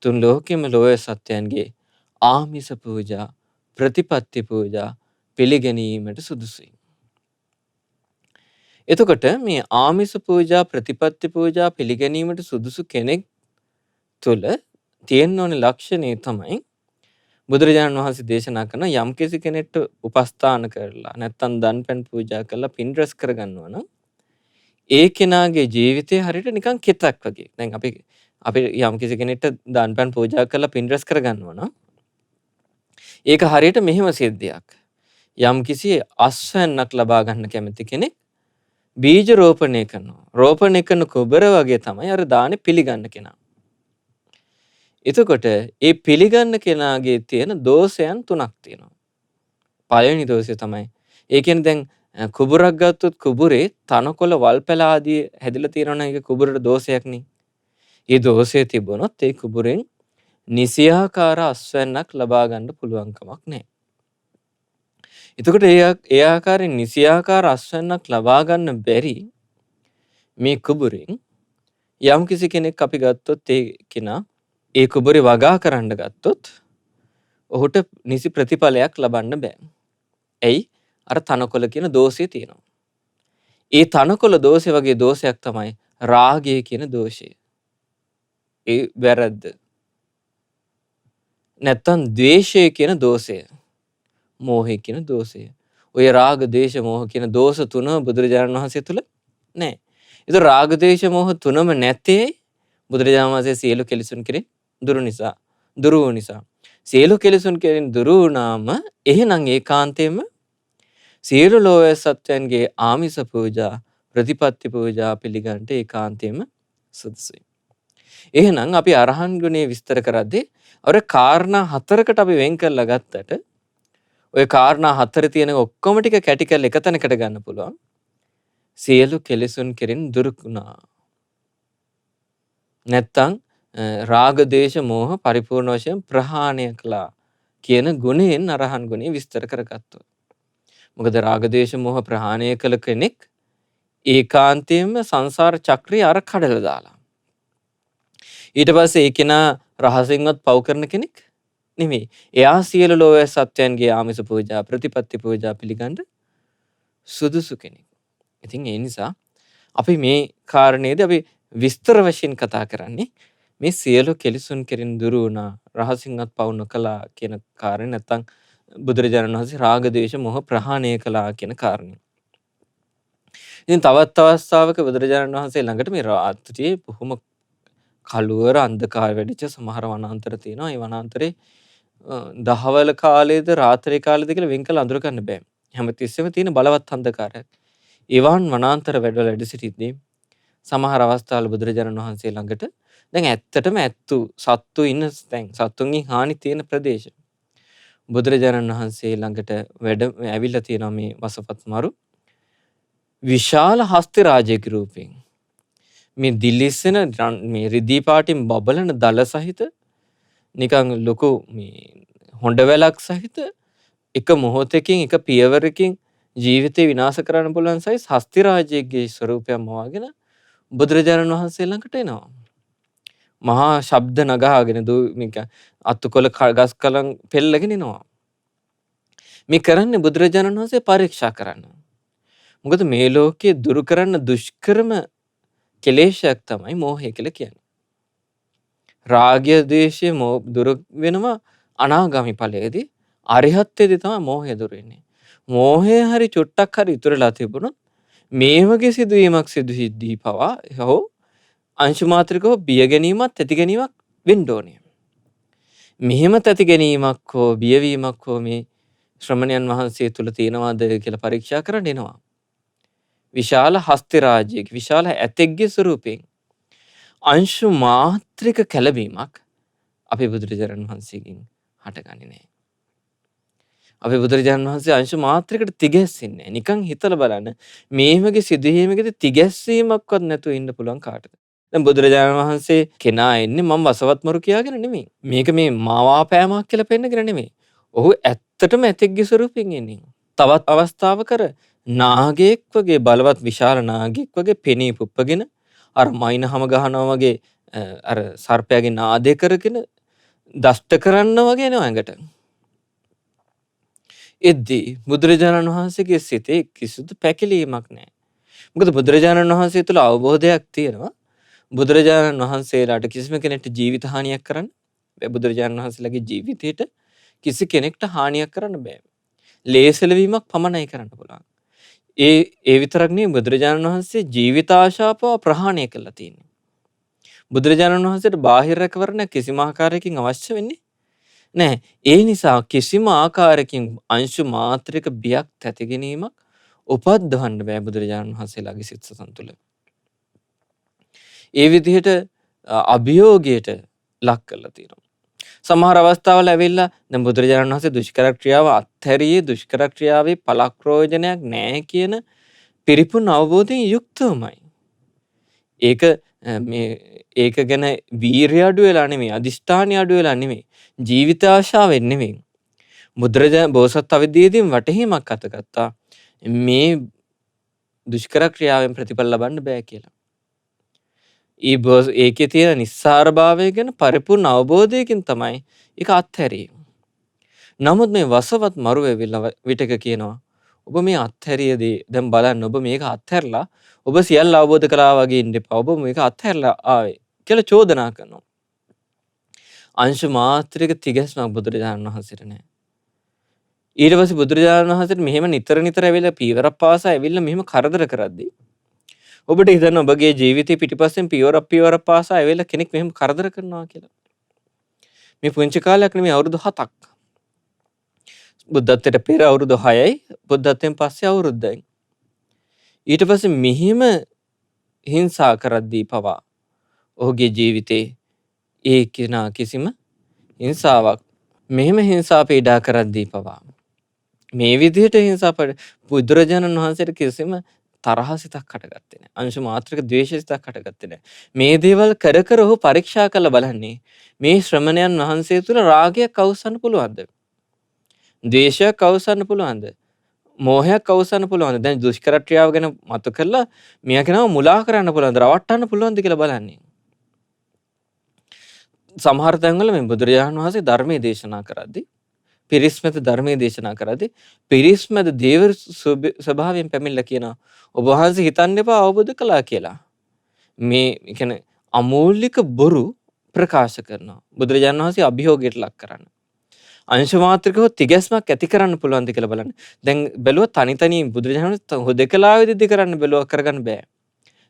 තුන් ලෝකෙම ලෝක සත්වයන්ගේ ආමිස පූජා, ප්‍රතිපත්ති පූජා පිළිගැනීමට සුදුසුයි. එතකොට මේ ආමිස පූජා, ප්‍රතිපත්ති පූජා පිළිගැනීමට සුදුසු කෙනෙක් තුළ තියෙන්න ඕනේ ලක්ෂණය තමයි බුදුරජාණන් වහන්සේ දේශනා කරන යම් කෙනෙක්ට උපස්ථාන කරලා නැත්නම් දන් පැන් පූජා කරලා පින් රැස් කරගන්නවා නම් ඒ කෙනාගේ ජීවිතය හරියට නිකන් කෙතක් වගේ. දැන් අපි යම් කෙනෙක්ට දන් පැන් පූජා කරලා පින් රැස් කරගන්නවා නම් ඒක හරියට මෙහෙම සිද්ධියක්. යම් කිසි අස්වැන්නක් ලබා ගන්න කැමති කෙනෙක් බීජ රෝපණය කරනවා. රෝපණය කරන කුබර වගේ තමයි අර දානේ පිළිගන්න කෙනා. එතකොට ඒ පිළිගන්න කෙනාගේ තියෙන දෝෂයන් තුනක් තියෙනවා. පළවෙනි දෝෂය තමයි ඒ කියන්නේ දැන් කුබුරක් ගත්තොත් කුබුරේ තනකොළ වල්පැල ආදී හැදිලා තියෙනවා නම් ඒක කුබුරට දෝෂයක් නේ. ඒ දෝෂය තිබුණොත් ඒ කුබුරෙන් නිසියාකාර අස්වැන්නක් ලබා ගන්න පුළුවන් කමක් නැහැ. එතකොට ඒ ආකාරයෙන් නිසියාකාර අස්වැන්නක් ලබා ගන්න බැරි මේ කුබුරෙන් යම් කිසි කෙනෙක් අපි ගත්තොත් ඒ කෙනා ඒ කුබුරේ වගා කරන්න ගත්තොත් ඔහුට නිසි ප්‍රතිඵලයක් ලබන්න බෑ. ඇයි? අර තනකොළ කියන දෝෂය තියෙනවා. ඒ තනකොළ දෝෂය වගේ දෝෂයක් තමයි රාගය කියන දෝෂය. ඒ වැරද්ද. නැත්තම් ද්වේෂය කියන දෝෂය. මෝහය කියන දෝෂය. ඔය රාග දේශ මොහ කියන දෝෂ තුන බුදුරජාණන් වහන්සේ තුල නැහැ. ඒතර රාග දේශ මොහ තුනම නැත්තේ බුදුරජාණන් වහන්සේ සියලු කෙලෙසුන් කෙරෙන් දුරු නිසා. දුරු වූ නිසා. සියලු කෙලෙසුන් කෙරෙන් දුරු වුණාම එහෙනම් ඒකාන්තයෙන්ම සියලු ලෝය සත්‍යයන්ගේ ආමිස පූජා ප්‍රතිපත්ති පූජා පිළිගන්නට ඒකාන්තයෙන්ම සුදුසුයි. එහෙනම් අපි අරහන් ගුණේ විස්තර කරද්දී අර කාරණා හතරකට අපි වෙන් කරලා ගත්තට ඔය කාරණා හතර තියෙන ඔක්කොම ටික කැටි කරලා එක තැනකට ගන්න පුළුවන්. සියලු කෙලෙසුන් කෙරෙන් දුරු වුණා. නැත්තම් රාග දේශ මොහ පරිපූර්ණ වශයෙන් ප්‍රහාණය කළා කියන ගුණයෙන් අරහන් ගුණේ විස්තර කරගත්තොත්. මොකද රාග දේශ මොහ ප්‍රහාණය කළ කෙනෙක් ඒකාන්තයෙන්ම සංසාර චක්‍රය අර කඩලා දාලා. ඊට පස්සේ ඒ කෙනා රහසින්වත් පව් කරන කෙනෙක් නෙමෙයි. එයා සියලු ලෝය සත්‍යයන්ගේ ආමිස පූජා ප්‍රතිපත්ති පූජා පිළිගන්න සුදුසු කෙනෙක්. ඉතින් ඒ නිසා අපි මේ කාරණේදී අපි විස්තර වශයෙන් කතා කරන්නේ මේ සියලු කෙලෙසුන් කෙරෙන් දුරු වුණා රහසින්වත් පව් නොකළා කියන කාරණේ නැත්තම් බුදුරජාණන් වහන්සේ රාග දේශ මොහ ප්‍රහාණය කළා කියන කාරණේ. ඉතින් තවත් අවස්ථාවක බුදුරජාණන් වහන්සේ ළඟට මේ රාත්‍රියේ බොහොම කළුවර අන්ධකාර වැඩිච්ච සමහර වනාන්තර තියෙනවා. ඒ වනාන්තරේ දහවල කාලේද රාත්‍රී කාලේද කියලා වෙන් කළ අඳුර ගන්න බෑ. හැමතිස්සෙම තියෙන බලවත් අන්ධකාරයක්. ඒවන් වනාන්තර වැඩවල වැඩ සිටිද්දී සමහර අවස්ථාවල බුදුරජාණන් වහන්සේ ළඟට දැන් ඇත්තටම සත්තු ඉන්න තැන් සත්තුන්ගේ හානි තියෙන ප්‍රදේශ. බුදුරජාණන් වහන්සේ ළඟට ඇවිල්ලා තියෙනවා මේ වසපත් මරු විශාල හස්ති රාජයෙක් රූපයෙන්. මේ දිලිසෙන මේ රිදී පාටින් බබලන දල සහිත නිකන් ලොකු මේ හොඬ වැලක් සහිත එක මොහොතකින් එක පියවරකින් ජීවිතේ විනාශ කරන්න පුළුවන් සයිස් හස්ති රාජයෙක්ගේ ස්වරූපයම වගෙන බුදුරජාණන් වහන්සේ ළඟට එනවා. මහා ශබ්ද නගාගෙන මේක අතුකොළ ගස් කලන් පෙළගෙන එනවා. මේ කරන්නේ බුදුරජාණන් වහන්සේ පරීක්ෂා කරන්න. මොකද මේ ලෝකයේ දුරු කරන්න දුෂ්කරම කෙලේශයක් තමයි මෝහය කියලා කියන්නේ. රාගය ද්වේෂය දුරු වෙනවා අනාගාමි ඵලයේදී අරිහත්ත්වයේදී තමයි මෝහය දුරු වෙන්නේ. මෝහය හරි චුට්ටක් හරි ඉතුරුලා තිබුණොත් මේ වගේ සිදුවීමක් සිද්ධී පවා හෝ අංශු මාත්‍රිකව බිය ගැනීමත් ඇති ගැනීමක් වෙන්න ඕනේ. මෙහෙම තැති ගැනීමක් හෝ බියවීමක් හෝ මේ ශ්‍රමණයන් වහන්සේ තුල තියෙනවාද කියලා පරීක්ෂා කරන්න එනවා. විශාල හස්ති රාජ්‍යයක විශාල ඇතෙක්ගේ ස්වරූපයෙන් අංශු මාත්‍රික කැළඹීමක් අපේ බුදුරජාණන් වහන්සේගෙන් හටගන්නේ නැහැ. අපේ බුදුරජාණන් වහන්සේ අංශු මාත්‍රිකට තිගැස්සෙන්නේ නැහැ. නිකන් හිතලා බලන්න මේ වගේ සිදුවීමකදී තිගැස්සීමක්වත් නැතුව ඉන්න පුළුවන් කාටද? දැන් බුදුරජාණන් වහන්සේ කෙනා එන්නේ මම වසවත් මරු කියාගෙන නෙමෙයි. මේක මේ මාවාපෑමක් කියලා පෙන්නගෙන නෙමෙයි. ඔහු ඇත්තටම ඇතෙක්ගේ ස්වරූපයෙන් එන්නේ. තවත් අවස්ථාවක නාගයෙක් වගේ බලවත් විශාල නාගයෙක් වගේ පෙනී පුප්පගෙන අර මයින්හම ගහනවා වගේ අර සර්පයාගේ නාදය කරගෙන දෂ්ට කරන්න වගේ එනවා ඇඟට. එද්දී බුදුරජාණන් වහන්සේගේ සිතේ කිසිදු පැකිලීමක් නැහැ. මොකද බුදුරජාණන් වහන්සේ තුළ අවබෝධයක් තියෙනවා. බුදුරජාණන් වහන්සේලාට කිසිම කෙනෙක්ට ජීවිත හානියක් කරන්න බෑ. බුදුරජාණන් වහන්සේලාගේ ජීවිතේට කිසි කෙනෙක්ට හානියක් කරන්න බෑ. ලේසලවීමක් පමණයි කරන්න පුළුවන්. ඒ විතරක් නෙවෙයි බුදුරජාණන් වහන්සේ ජීවිත ආශාපව ප්‍රහාණය කළා තියෙන්නේ. බුදුරජාණන් වහන්සේට බාහිර රැකවරණ කිසිම ආකාරයකින් අවශ්‍ය වෙන්නේ නැහැ. ඒ නිසා කිසිම ආකාරයකින් අංශු මාත්‍රික බියක් තැති ගැනීමක් උපද්දවන්න බෑ බුදුරජාණන් වහන්සේලාගේ සිත සතන් තුළ. ඒ විදිහට අභියෝගයට ලක් කරලා තියෙනවා. සමහර අවස්ථාවල ඇවිල්ලා දැන් බුදුරජාණන් වහන්සේ දුෂ්කර ක්‍රියාව අත්හැරියේ දුෂ්කර ක්‍රියාවේ පළක් ප්‍රයෝජනයක් නැහැ කියන පිරිපුන් අවබෝධයෙන් යුක්තවමයි. ඒක ගැන වීරිය අඩු වෙලා නෙමෙයි, අදිෂ්ඨානිය අඩු වෙලා නෙමෙයි, ජීවිත ආශාවෙන් නෙමෙයි. බුදුරජාණන් බෝසත් අවදීදී වටහීමක් අතගත්තා මේ දුෂ්කර ක්‍රියාවෙන් ප්‍රතිඵල ලබන්න බෑ කියලා. ඒකේ තියෙන නිස්සාර භාවය ගැන පරිපූර්ණ අවබෝධයකින් තමයි ඒක අත්හැරියේ. නමුත් මේ වසවත් මරු වෙවිලා විටක කියනවා ඔබ මේ අත්හැරියදී දැන් බලන්න ඔබ මේක අත්හැරලා ඔබ සියල්ල අවබෝධ කළා වගේ ඉන්න එපා. ඔබ මේක අත්හැරලා ආවේ කියලා චෝදනා කරනවා. අංශු මාත්‍රික තිගැස්මක් බුදුරජාණන් වහන්සේට නැහැ. ඊට පස්සේ බුදුරජාණන් වහන්සේට මෙහෙම නිතර නිතර ඇවිල්ලා පීවරක් පාසා ඇවිල්ලා මෙහෙම කරදර කරද්දී ඔබට හිතන්න ඔබගේ ජීවිතේ පිටිපස්සෙන් පීවරක් පාසා ඇවිල්ලා කෙනෙක් මෙහෙම කරදර කරනවා කියලා. මේ පුංචි කාලයක් නෙමෙයි අවුරුදු 7ක්. බුද්ධත්වයට පෙර අවුරුදු 6යි බුද්ධත්වයෙන් පස්සේ අවුරුද්දයි. ඊට පස්සේ මෙහිම හිංසා කරද්දී පවා ඔහුගේ ජීවිතේ ඒ කෙනා කිසිම හිංසාවක් මෙහෙම හිංසා පීඩා කරද්දී පවා මේ විදිහට බුදුරජාණන් වහන්සේට කිසිම තරහසිතක් හටගත්තේ නැහැ. අංශු මාත්‍රක ද්වේෂසිතක් හටගත්තේ නැහැ. මේ දේවල් කර කර ඔහු පරීක්ෂා කරලා බලන්නේ මේ ශ්‍රමණයන් වහන්සේ තුල රාගයක් අවසන් පුළුවන්ද? ද්වේෂයක් අවසන් පුළුවන්ද? මෝහයක් අවසන් පුළුවන්ද? දැන් දුෂ්කර ක්‍රියාව ගැන මතු කරලා මියා කෙනාව මුලා කරන්න පුළුවන්ද? රවට්ටන්න පුළුවන්ද කියලා බලන්නේ. සමහර තැන්වල මේ බුදුරජාණන් වහන්සේ ධර්මයේ දේශනා කරද්දී පිරිස්මෙත ධර්මයේ දේශනා කරද්දී පිරිස්මෙත දේව ස්වභාවයෙන් පැමිණලා කියනවා ඔබ වහන්සේ හිතන්න එපා අවබෝධ කළා කියලා. මේ කියන්නේ අමූලික බොරු ප්‍රකාශ කරනවා. බුදුරජාණන් වහන්සේ අභියෝගයට ලක් කරන්න. අංශ මාත්‍රිකව තිගැස්මක් ඇති කරන්න පුළුවන්ද කියලා බලන්න. දැන් බැලුවා තනි තනි බුදුරජාණන් වහන්සේ හොදකලා විදිහට කරන්න බැලුවා කරගන්න බෑ.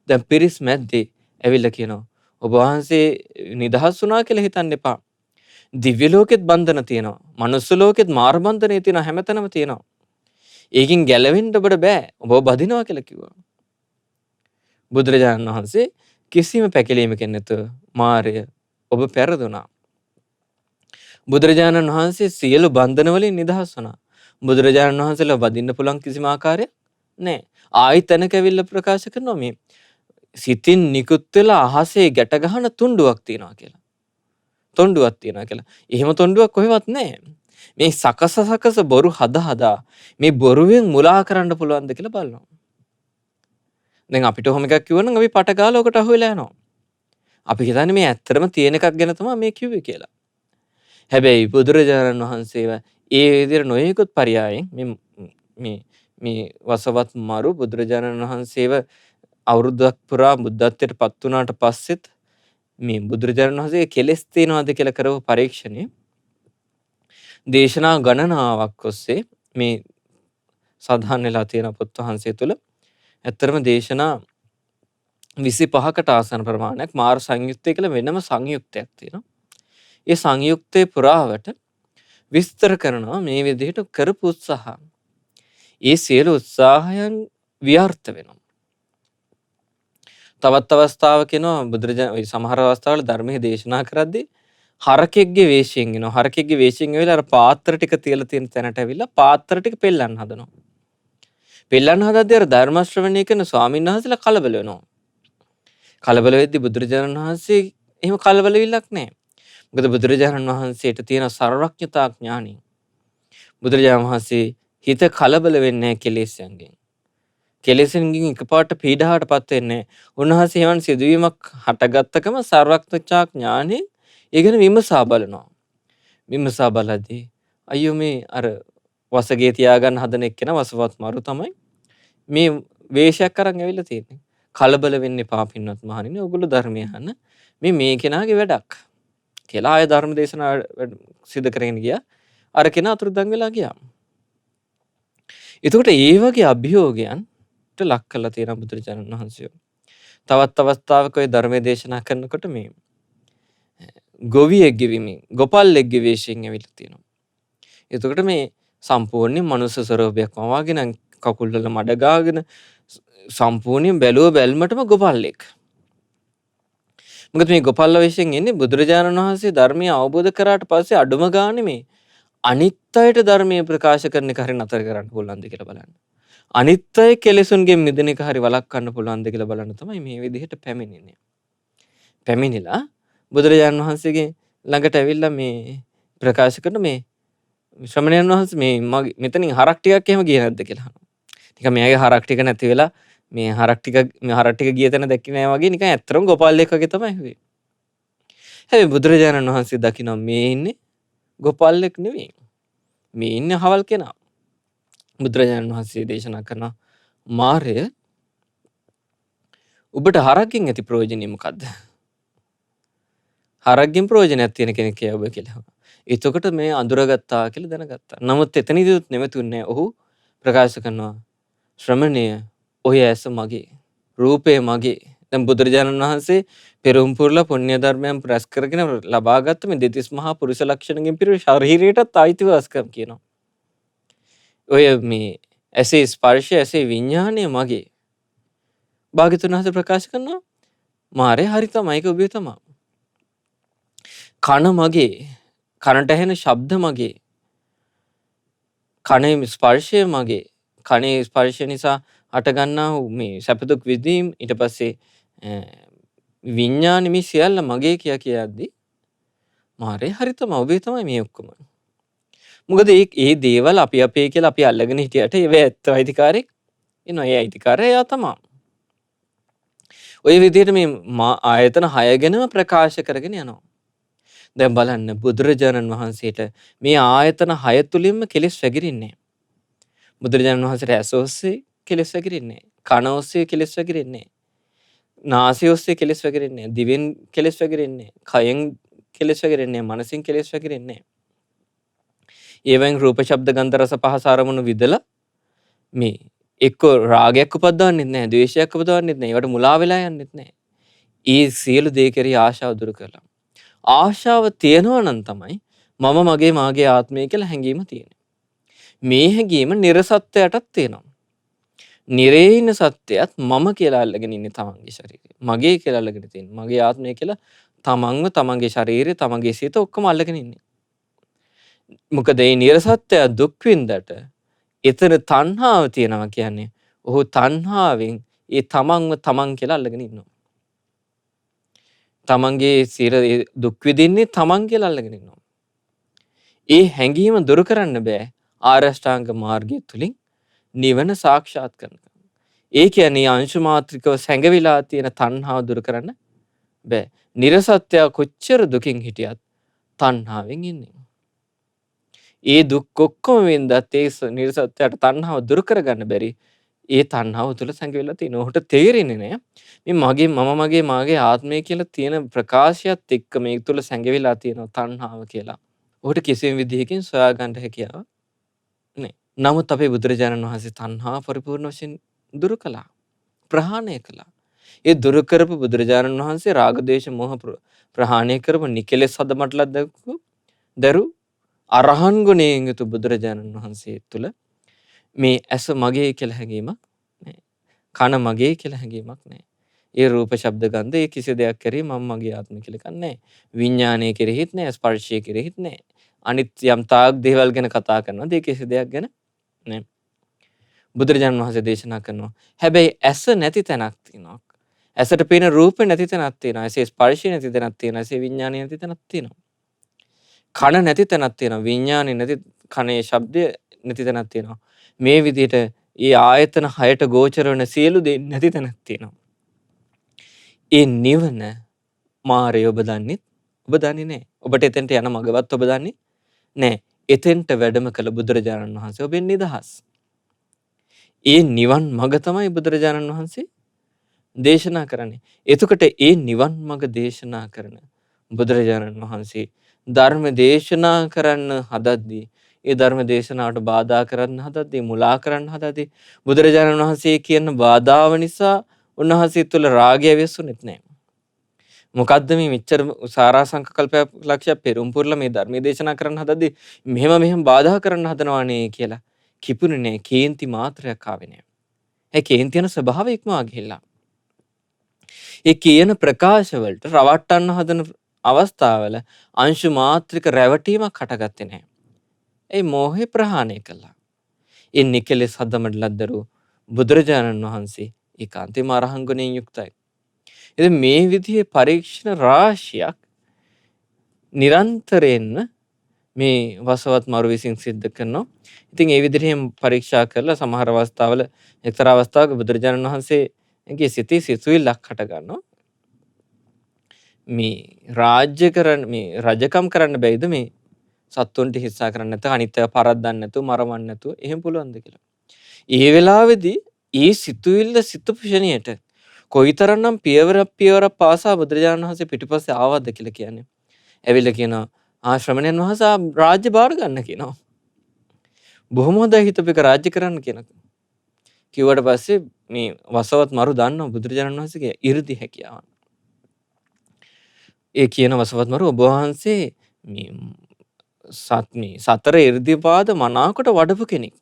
දැන් පිරිස්මෙද්දී ඇවිල්ලා කියනවා ඔබ වහන්සේ නිදහස් වුණා කියලා හිතන්න එපා. දිව්‍ය ලෝකෙත් බන්ධන තියෙනවා. මනුස්ස ලෝකෙත් මාර බන්ධනේ තියෙනවා. හැමතැනම තියෙනවා. ඒකින් ගැලවෙන්න ඔබට බෑ. ඔබ බදිනවා කියලා කිව්වා. බුදුරජාණන් වහන්සේ කිසිම පැකිලීමකින් නැතුව මාරය ඔබ පෙරදුනා. බුදුරජාණන් වහන්සේ සියලු බන්ධන වලින් නිදහස් වුණා. බුදුරජාණන් වහන්සේලා වදින්න පුළුවන් කිසිම ආකාරයක් නැහැ. ආයි තැනක ඇවිල්ලා ප්‍රකාශ කරනවා මේ සිතින් නිකුත් වෙලා අහසේ ගැට ගහන තුණ්ඩුවක් තියෙනවා කියලා. තොණ්ඩුවක් තියෙනවා කියලා. එහෙම තොණ්ඩුවක් කොහෙවත් නැහැ. මේ සකස බොරු හදා මේ බොරුවෙන් මුලා කරන්න පුළුවන්ද කියලා බලනවා. දැන් අපිට ඔහොම එකක් කිව්වනම් අපි පට ගාලා ඔකට අහු වෙලා යනවා. අපි හිතන්නේ මේ ඇත්තටම තියෙන එකක් ගැන තමයි මේ කිව්වේ කියලා. හැබැයි බුදුරජාණන් වහන්සේව ඒ විදිහට නොයෙකුත් පරයයන් මේ වසවත් මරු බුදුරජාණන් වහන්සේව අවුරුද්දක් පුරා බුද්ධත්වයට පත් වුණාට පස්සෙත් මේ බුදුරජාණන් වහන්සේ කෙලෙස් තියනවාද කියලා කරව පරීක්ෂණය දේශනා ගණනාවක් ඔස්සේ මේ සඳහන් වෙලා තියෙන පොත් වහන්සේ තුල ඇත්තරම දේශනා 25කට ආසන්න ප්‍රමාණයක් මාර සංයුත්තය කියලා වෙනම සංයුක්තයක් තියෙනවා. ඒ සංයුක්තේ පුරාවට විස්තර කරනවා මේ විදිහට කරපු උත්සාහ. ඒ සියලු උත්සාහයන් ව්‍යර්ථ වෙනවා. තවත් අවස්ථාවක එනවා බුදුරජාණන් සමහර අවස්ථාවල ධර්මයේ දේශනා කරද්දී හරකෙක්ගේ වේශයෙන් එනවා. හරකෙක්ගේ වේශයෙන් ඇවිල්ලා අර පාත්‍ර ටික තියලා තියෙන තැනට ඇවිල්ලා පාත්‍ර ටික පෙල්ලන්න හදනවා. පෙල්ලන්න හදද්දී අර ධර්ම ශ්‍රවණය කරන ස්වාමීන් වහන්සේලා කලබල වෙනවා. කලබල වෙද්දී බුදුරජාණන් වහන්සේ එහෙම කලබල වෙILLක් නැහැ. මොකද බුදුරජාණන් වහන්සේට තියෙන සර්වඥතා ඥාණි. බුදුරජාණන් වහන්සේ හිත කලබල වෙන්නේ නැහැ කෙලෙස්යන්ගෙන්. කෙලෙසෙන්ගෙන් එකපාරට පීඩාවටපත් වෙන්නේ නැහැ. උන්වහන්සේ එවන් සිදුවීමක් හටගත්තකම සර්වඥතා ඥාණයෙන් ඒ ගැන විමසා බලනවා. විමසා බලද්දී අයියෝ මේ අර වසගේ තියාගන්න හදන එක්කෙනා වසවත් මාරු තමයි මේ වේශයක් අරන් ඇවිල්ලා තියෙන්නේ. කලබල වෙන්න එපා පින්වත් මහණෙනි. ඔයගොල්ලෝ ධර්මය අහන්න. මේ කෙනාගේ වැඩක් කියලා ආය ධර්ම දේශනා සිදු කරගෙන ගියා. අර කෙනා අතුරුදන් වෙලා ගියා. එතකොට ඒ වගේ අභියෝගයන්ට ලක් කරලා තියෙන බුදුරජාණන් වහන්සේ. තවත් අවස්ථාවක ඔය ධර්මයේ දේශනා කරනකොට මේ ගොවියෙක් ගෙවිමින් ගොපල්ලෙක්ගේ වේශයෙන් ඇවිල්ලා තියෙනවා. එතකොට මේ සම්පූර්ණයෙන් මනුස්ස ස්වරූපයක් වවාගෙන කකුල් වල මඩ ගාගෙන සම්පූර්ණයෙන් බැලුව බැල්මටම ගොපල්ලෙක්. මොකද මේ ගොපල්ල වේශයෙන් එන්නේ බුදුරජාණන් වහන්සේ ධර්මය අවබෝධ කරාට පස්සේ අඩුම ගානේ මේ අනිත් අයට ධර්මයේ ප්‍රකාශ කරන එක හරිය නතර කරන්න පුළුවන්ද කියලා බලන්න. අනිත් අය කෙලෙසුන්ගෙන් මිදෙන එක හරිය වළක්වන්න පුළුවන්ද කියලා බලන්න තමයි මේ විදිහට පැමිණෙන්නේ. පැමිණිලා බුදුරජාණන් වහන්සේගේ ළඟට ඇවිල්ලා මේ ප්‍රකාශ කරන මේ ශ්‍රමණයන් වහන්සේ මේ මෙතනින් හරක් ටිකක් එහෙම ගියේ නැද්ද කියලා අහනවා. නිකන් මෙයාගේ හරක් ටික නැති වෙලා මේ හරක් ටික ගිය තැන දැක්කේ නෑ වගේ නිකන් ඇත්තටම ගෝපාලෙක් වගේ තමයි හුවේ. හැබැයි බුදුරජාණන් වහන්සේ දකිනවා මේ ඉන්නේ ගෝපාලෙක් නෙවෙයි. මේ ඉන්නේ හවල් කෙනා. බුදුරජාණන් වහන්සේ දේශනා කරන මාරය ඔබට හරක්ගෙන් ඇති ප්‍රයෝජනෙ මොකද්ද? හරක්ගෙන් ප්‍රයෝජනයක් තියෙන කෙනෙක් ඔබ කියලා. එතකොට මේ අඳුරගත්තා කියලා දැනගත්තා. නමුත් එතනදිත් නෙමෙතුන්නේ. ඔහු ප්‍රකාශ කරනවා ශ්‍රමණය ඔය ඇස මගේ. රූපය මගේ. දැන් බුදුරජාණන් වහන්සේ පෙරම් පුරලා පුණ්‍ය ධර්මයන් රැස් කරගෙන ලබාගත්ත මේ දෙතිස් මහා පුරුෂ ලක්ෂණකින් පිරු ශරීරයටත් අයිතිවාසිකම් කියනවා. ඔය මේ ඇසේ ස්පර්ශය ඇසේ විඥානය මගේ. භාග්‍යවතුන් වහන්සේ ප්‍රකාශ කරනවා මාරේ හරි තමයි ඒක ඔබේ තමයි. කන මගේ. කනට ඇහෙන ශබ්ද මගේ. කනේ ස්පර්ශය මගේ. කනේ ස්පර්ශය නිසා හටගන්නා වූ මේ සැප දුක් විඳීම් ඊට පස්සේ විඥානෙ මේ සියල්ල මගේ කියද්දී මාරේ හරි තමයි ඔබේ තමයි මේ ඔක්කොම. මොකද ඒ දේවල් අපි අපේ කියලා අපි අල්ලගෙන හිටියට ඒවේ ඇත්ත අයිතිකාරයෙක් ඉන්නවා. ඒ අයිතිකාරය එයා තමයි. ඔය විදිහට මේ ආයතන 6 ගැනම ප්‍රකාශ කරගෙන යනවා. දැන් බලන්න බුදුරජාණන් වහන්සේට මේ ආයතන 6 තුලින්ම කෙලෙස් වැగిරින්නේ. බුදුරජාණන් වහන්සේට ඇස ඔස්සේ කෙලෙස් වැగిරින්නේ. කන ඔස්සේ කෙලෙස් වැగిරින්නේ. නාසය ඔස්සේ කෙලෙස් වැగిරින්නේ. දිවෙන් කෙලෙස් වැగిරින්නේ. කයෙන් කෙලෙස් වැగిරින්නේ. මනසින් කෙලෙස් වැగిරින්නේ. ඒවෙන් රූප ශබ්ද ගන්ධ රස පහස ආරමුණු විදලා මේ එක්ක රාගයක් උපදවන්නෙත් නැහැ, ද්වේෂයක් උපදවන්නෙත් නැහැ. ඒවට මුලා වෙලා යන්නෙත් නැහැ. ඒ සියලු දේ කෙරෙහි ආශාව දුරු කළා. ආශාව තියෙනවා නම් තමයි මම මගේ මාගේ ආත්මය කියලා හැඟීම තියෙන්නේ. මේ හැඟීම නිර්සත්‍යයටත් තියෙනවා. නිරේින සත්‍යයත් මම කියලා අල්ලගෙන ඉන්නේ තමන්ගේ ශරීරය. මගේ කියලා අල්ලගෙන තියෙන්නේ. මගේ ආත්මය කියලා තමන්ව තමන්ගේ ශරීරය තමන්ගේ සිත ඔක්කොම අල්ලගෙන ඉන්නේ. මොකද මේ නිර්සත්‍ය දුක් විඳට එතන තණ්හාව තියෙනවා කියන්නේ ඔහු තණ්හාවෙන් ඒ තමන්ව තමන් කියලා අල්ලගෙන ඉන්නවා. තමන්ගේ සිර දුක් විඳින්නේ තමන් කියලා අල්ලගෙන ඉන්නවා. ඒ හැඟීම දුරු කරන්න බෑ ආරෂ්ඨාංග මාර්ගය තුලින් නිවන සාක්ෂාත් කරගන්න. ඒ කියන්නේ අංශු මාත්‍රිකව සැඟවිලා තියෙන තණ්හාව දුරු කරන්න බෑ. නිර්සත්‍ය කොච්චර දුකින් හිටියත් තණ්හාවෙන් ඉන්නේ. ඒ දුක් ඔක්කොම වෙන්දත් ඒ නිර්සත්‍යයට තණ්හාව දුරු කරගන්න බැරි. ඒ තණ්හාව තුළ සැඟවිලා තියෙනවා. ඔහුට තේරෙන්නේ නෑ මේ මගේ මාගේ ආත්මය කියලා තියෙන ප්‍රකාශයත් එක්ක මේ තුළ සැඟවිලා තියෙනවා තණ්හාව කියලා. ඔහුට කිසිම විදිහකින් සොයා ගන්න හැකියාව නෑ. නමුත් අපේ බුදුරජාණන් වහන්සේ තණ්හාව පරිපූර්ණ වශයෙන් දුරු කළා. ප්‍රහාණය කළා. ඒ දුරු කරපු බුදුරජාණන් වහන්සේ රාග දේශ මොහ ප්‍රහාණය කරපු නිකලෙස් හදමටලක් දරු අරහන් ගුණයෙන් යුතු බුදුරජාණන් වහන්සේ තුළ මේ ඇස මගේ කියලා හැඟීමක් නැහැ. කන මගේ කියලා හැඟීමක් නැහැ. ඒ රූප ශබ්ද ගන්ධ ඒ කිසි දෙයක් කරේ මම මගේ ආත්ම කියලා කන්නේ නැහැ. විඥානය කෙරෙහිත් නැහැ, ස්පර්ශය කෙරෙහිත් නැහැ. අනිත් යම් තාක් දේවල් ගැන කතා කරනවා. ඒ කිසි දෙයක් ගැන නැහැ. බුදුරජාණන් වහන්සේ දේශනා කරනවා. හැබැයි ඇස නැති තැනක් තියෙනවා. ඇසට පේන රූප නැති තැනක් තියෙනවා. ඇසේ ස්පර්ශය නැති තැනක් තියෙනවා. ඇසේ විඥානය නැති තැනක් තියෙනවා. කන නැති තැනක් තියෙනවා. විඥානය නැති කනේ ශබ්දය නැති තැනක් තියෙනවා. මේ විදිහට ඒ ආයතන 6ට ගෝචර වෙන සියලු දේ නැති තැනක් තියෙනවා. ඒ නිවන මාරය ඔබ දන්නේ නැහැ. ඔබට එතෙන්ට යන මගවත් ඔබ දන්නේ නැහැ. එතෙන්ට වැඩම කළ බුදුරජාණන් වහන්සේ ඔබෙන් නිදහස්. ඒ නිවන් මඟ තමයි බුදුරජාණන් වහන්සේ දේශනා කරන්නේ. එතකොට ඒ නිවන් මඟ දේශනා කරන බුදුරජාණන් වහන්සේ ධර්ම දේශනා කරන්න හදද්දී ඒ ධර්ම දේශනාවට බාධා කරන්න හදද්දී මුලා කරන්න හදද්දී බුදුරජාණන් වහන්සේ කියන බාධාව නිසා උන්වහන්සේ තුළ රාගය වෙස්සුනෙත් නැහැ. මොකද්ද මේ මෙච්චර සාරා සංකල්පයක් ලක්ෂයක් පෙරම් පුරලා මේ ධර්ම දේශනා කරන්න හදද්දී මෙහෙම බාධා කරන්න හදනවානේ කියලා කිපුනේ නැහැ. කේන්ති මාත්‍රයක් ආවේ නැහැ. ඒ කේන්ති යන ස්වභාවය ඉක්මවා ගිහිල්ලා. ඒ කියන ප්‍රකාශ වලට රවට්ටන්න හදන අවස්ථාවල අංශු මාත්‍රික රැවටීමක් හටගත්තේ නැහැ. ඒ මෝහය ප්‍රහාණය කළා. ඒ නිකලෙස් හදමඩලද්දරු බුදුරජාණන් වහන්සේ ඒකාන්තයෙන්ම අරහන් ගුණයෙන් යුක්තයි. ඉතින් මේ විදිහේ පරීක්ෂණ රාශියක් නිරන්තරයෙන්ම මේ වසවත් මරු විසින් සිද්ධ කරනවා. ඉතින් ඒ විදිහෙන් පරීක්ෂා කරලා සමහර අවස්ථාවල එක්තරා අවස්ථාවක බුදුරජාණන් වහන්සේගේ සිතේ සිතුවිල්ලක් හට ගන්නවා. මේ රජකම් කරන්න බැයිද මේ සත්තුන්ට හිස්සා කරන්න නැත්නම් අනිත්‍යව පරද්දන්න නැතුව මරවන්න නැතුව එහෙම පුළුවන්ද කියලා. ඒ වෙලාවේදී ඒ සිතුවිල්ල සිතපු ක්ෂණයට කොයිතරම්නම් පියවර පාසා බුදුරජාණන් වහන්සේ පිටිපස්සේ ආවද කියලා කියන්නේ. ඇවිල්ලා කියනවා ශ්‍රමණයන් වහන්සේ රාජ්‍ය බාර ගන්න කියනවා. බොහොම හොඳයි හිතපු එක රාජ්‍ය කරන්න කියනවා. කිව්වට පස්සේ මේ වසවත් මරු දන්නවා බුදුරජාණන් වහන්සේගේ 이르දි හැකියාව. ඒ කියන වසවත් මරු ඔබ වහන්සේ මේ සතර 이르දිපාද මනාකොට වඩපු කෙනෙක්.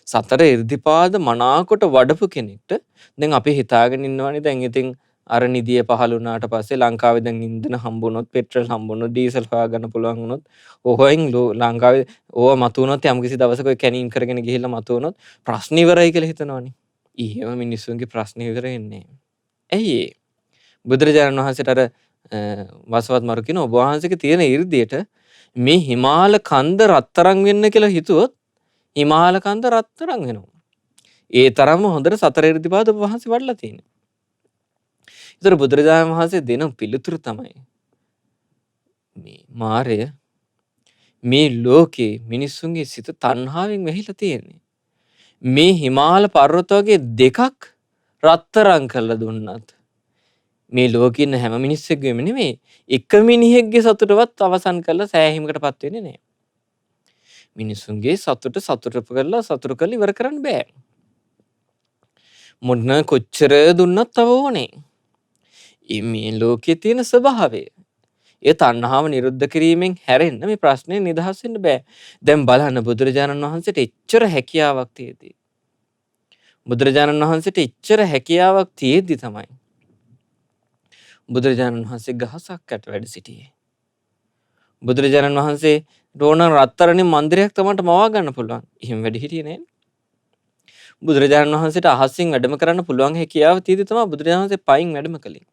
සතර 이르දිපාද මනාකොට වඩපු කෙනෙක්ට දැන් අපි හිතාගෙන ඉන්නවනේ දැන් ඉතින් අර නිදිය පහළ වුණාට පස්සේ ලංකාවේ දැන් ඉන්ධන හම්බුනොත් පෙට්‍රල් හම්බුනොත් ඩීසල් හොයාගන්න පුළුවන් වුණොත් ඔහෙන් ලංකාවේ ඕවා මතු වුණොත් යම්කිසි දවසක ඔය කැනීම් කරගෙන ගිහිල්ලා මතු වුණොත් ප්‍රශ්න ඉවරයි කියලා හිතනවනේ. ඊහෙම මිනිස්සුන්ගේ ප්‍රශ්න ඉවර වෙන්නේ. ඇයි ඒ? බුදුරජාණන් වහන්සේට අර වසවත් මරු කියන ඔබ වහන්සේගේ තියෙන 이르දියට මේ හිමාල කන්ද රත්තරන් වෙන්න කියලා හිතුවොත් හිමාල කන්ද රත්තරන් වෙනවා. ඒ තරම්ම හොඳට සතර 이르දිපාද ඔබ වහන්සේ වඩලා තියෙනවා. ඒතර බුදුරජාණන් වහන්සේ දෙන පිළිතුරු තමයි මේ මාරය මේ ලෝකේ මිනිස්සුන්ගේ සිත තණ්හාවෙන් වැහිලා තියෙන්නේ. මේ හිමාල පර්වත වගේ දෙකක් රත්තරන් කරලා දුන්නත් මේ ලෝකේ ඉන්න හැම මිනිස්සෙක්ගේම නෙමෙයි එක මිනිහෙක්ගේ සතුටවත් අවසන් කරලා සෑහීමකටපත් වෙන්නේ නැහැ. මිනිස්සුන්ගේ සතුට කරලා ඉවර කරන්න බෑ. මොන කොච්චර දුන්නත් තව ඕනේ. මේ ලෝකයේ තියෙන ස්වභාවය. ඒ තණ්හාව නිරුද්ධ කිරීමෙන් හැරෙන්න මේ ප්‍රශ්නේ නිදහස් වෙන්න බෑ. දැන් බලන්න බුදුරජාණන් වහන්සේට එච්චර හැකියාවක් තියෙද්දි. බුදුරජාණන් වහන්සේට එච්චර හැකියාවක් තියෙද්දි තමයි බුදුරජාණන් වහන්සේ ගහසක් යට වැඩ සිටියේ. බුදුරජාණන් වහන්සේ රෝණ රත්තරණේ මන්දිරයක් තමයි මවා ගන්න පුළුවන්. එහෙම වැඩ හිටියේ නෑ. බුදුරජාණන් වහන්සේට අහසින් වැඩම කරන්න පුළුවන් හැකියාව තියෙද්දි තමයි බුදුරජාණන් වහන්සේ පයින් වැඩම කළේ.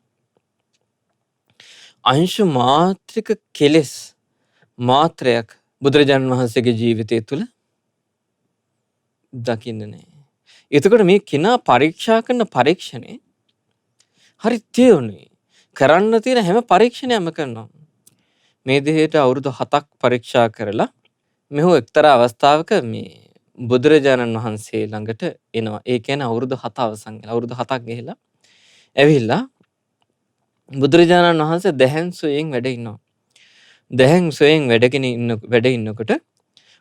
අංශු මාත්‍රික කෙලෙස් මාත්‍රයක් බුදුරජාණන් වහන්සේගේ ජීවිතය තුළ දකින්න නැහැ. එතකොට මේ කෙනා පරීක්ෂා කරන පරීක්ෂණය හරි තියුණුයි. කරන්න තියෙන හැම පරීක්ෂණයක්ම කරනවා. මේ දෙයට අවුරුදු 7ක් පරීක්ෂා කරලා මෙහු එක්තරා අවස්ථාවක මේ බුදුරජාණන් වහන්සේ ළඟට එනවා. ඒ කියන්නේ අවුරුදු 7 අවසන් වෙලා අවුරුදු 7ක් ගිහිලා ඇවිල්ලා බුදුරජාණන් වහන්සේ දැහැන් සොයෙන් වැඩ ඉන්නවා. දැහැන් සොයෙන් වැඩ ඉන්නකොට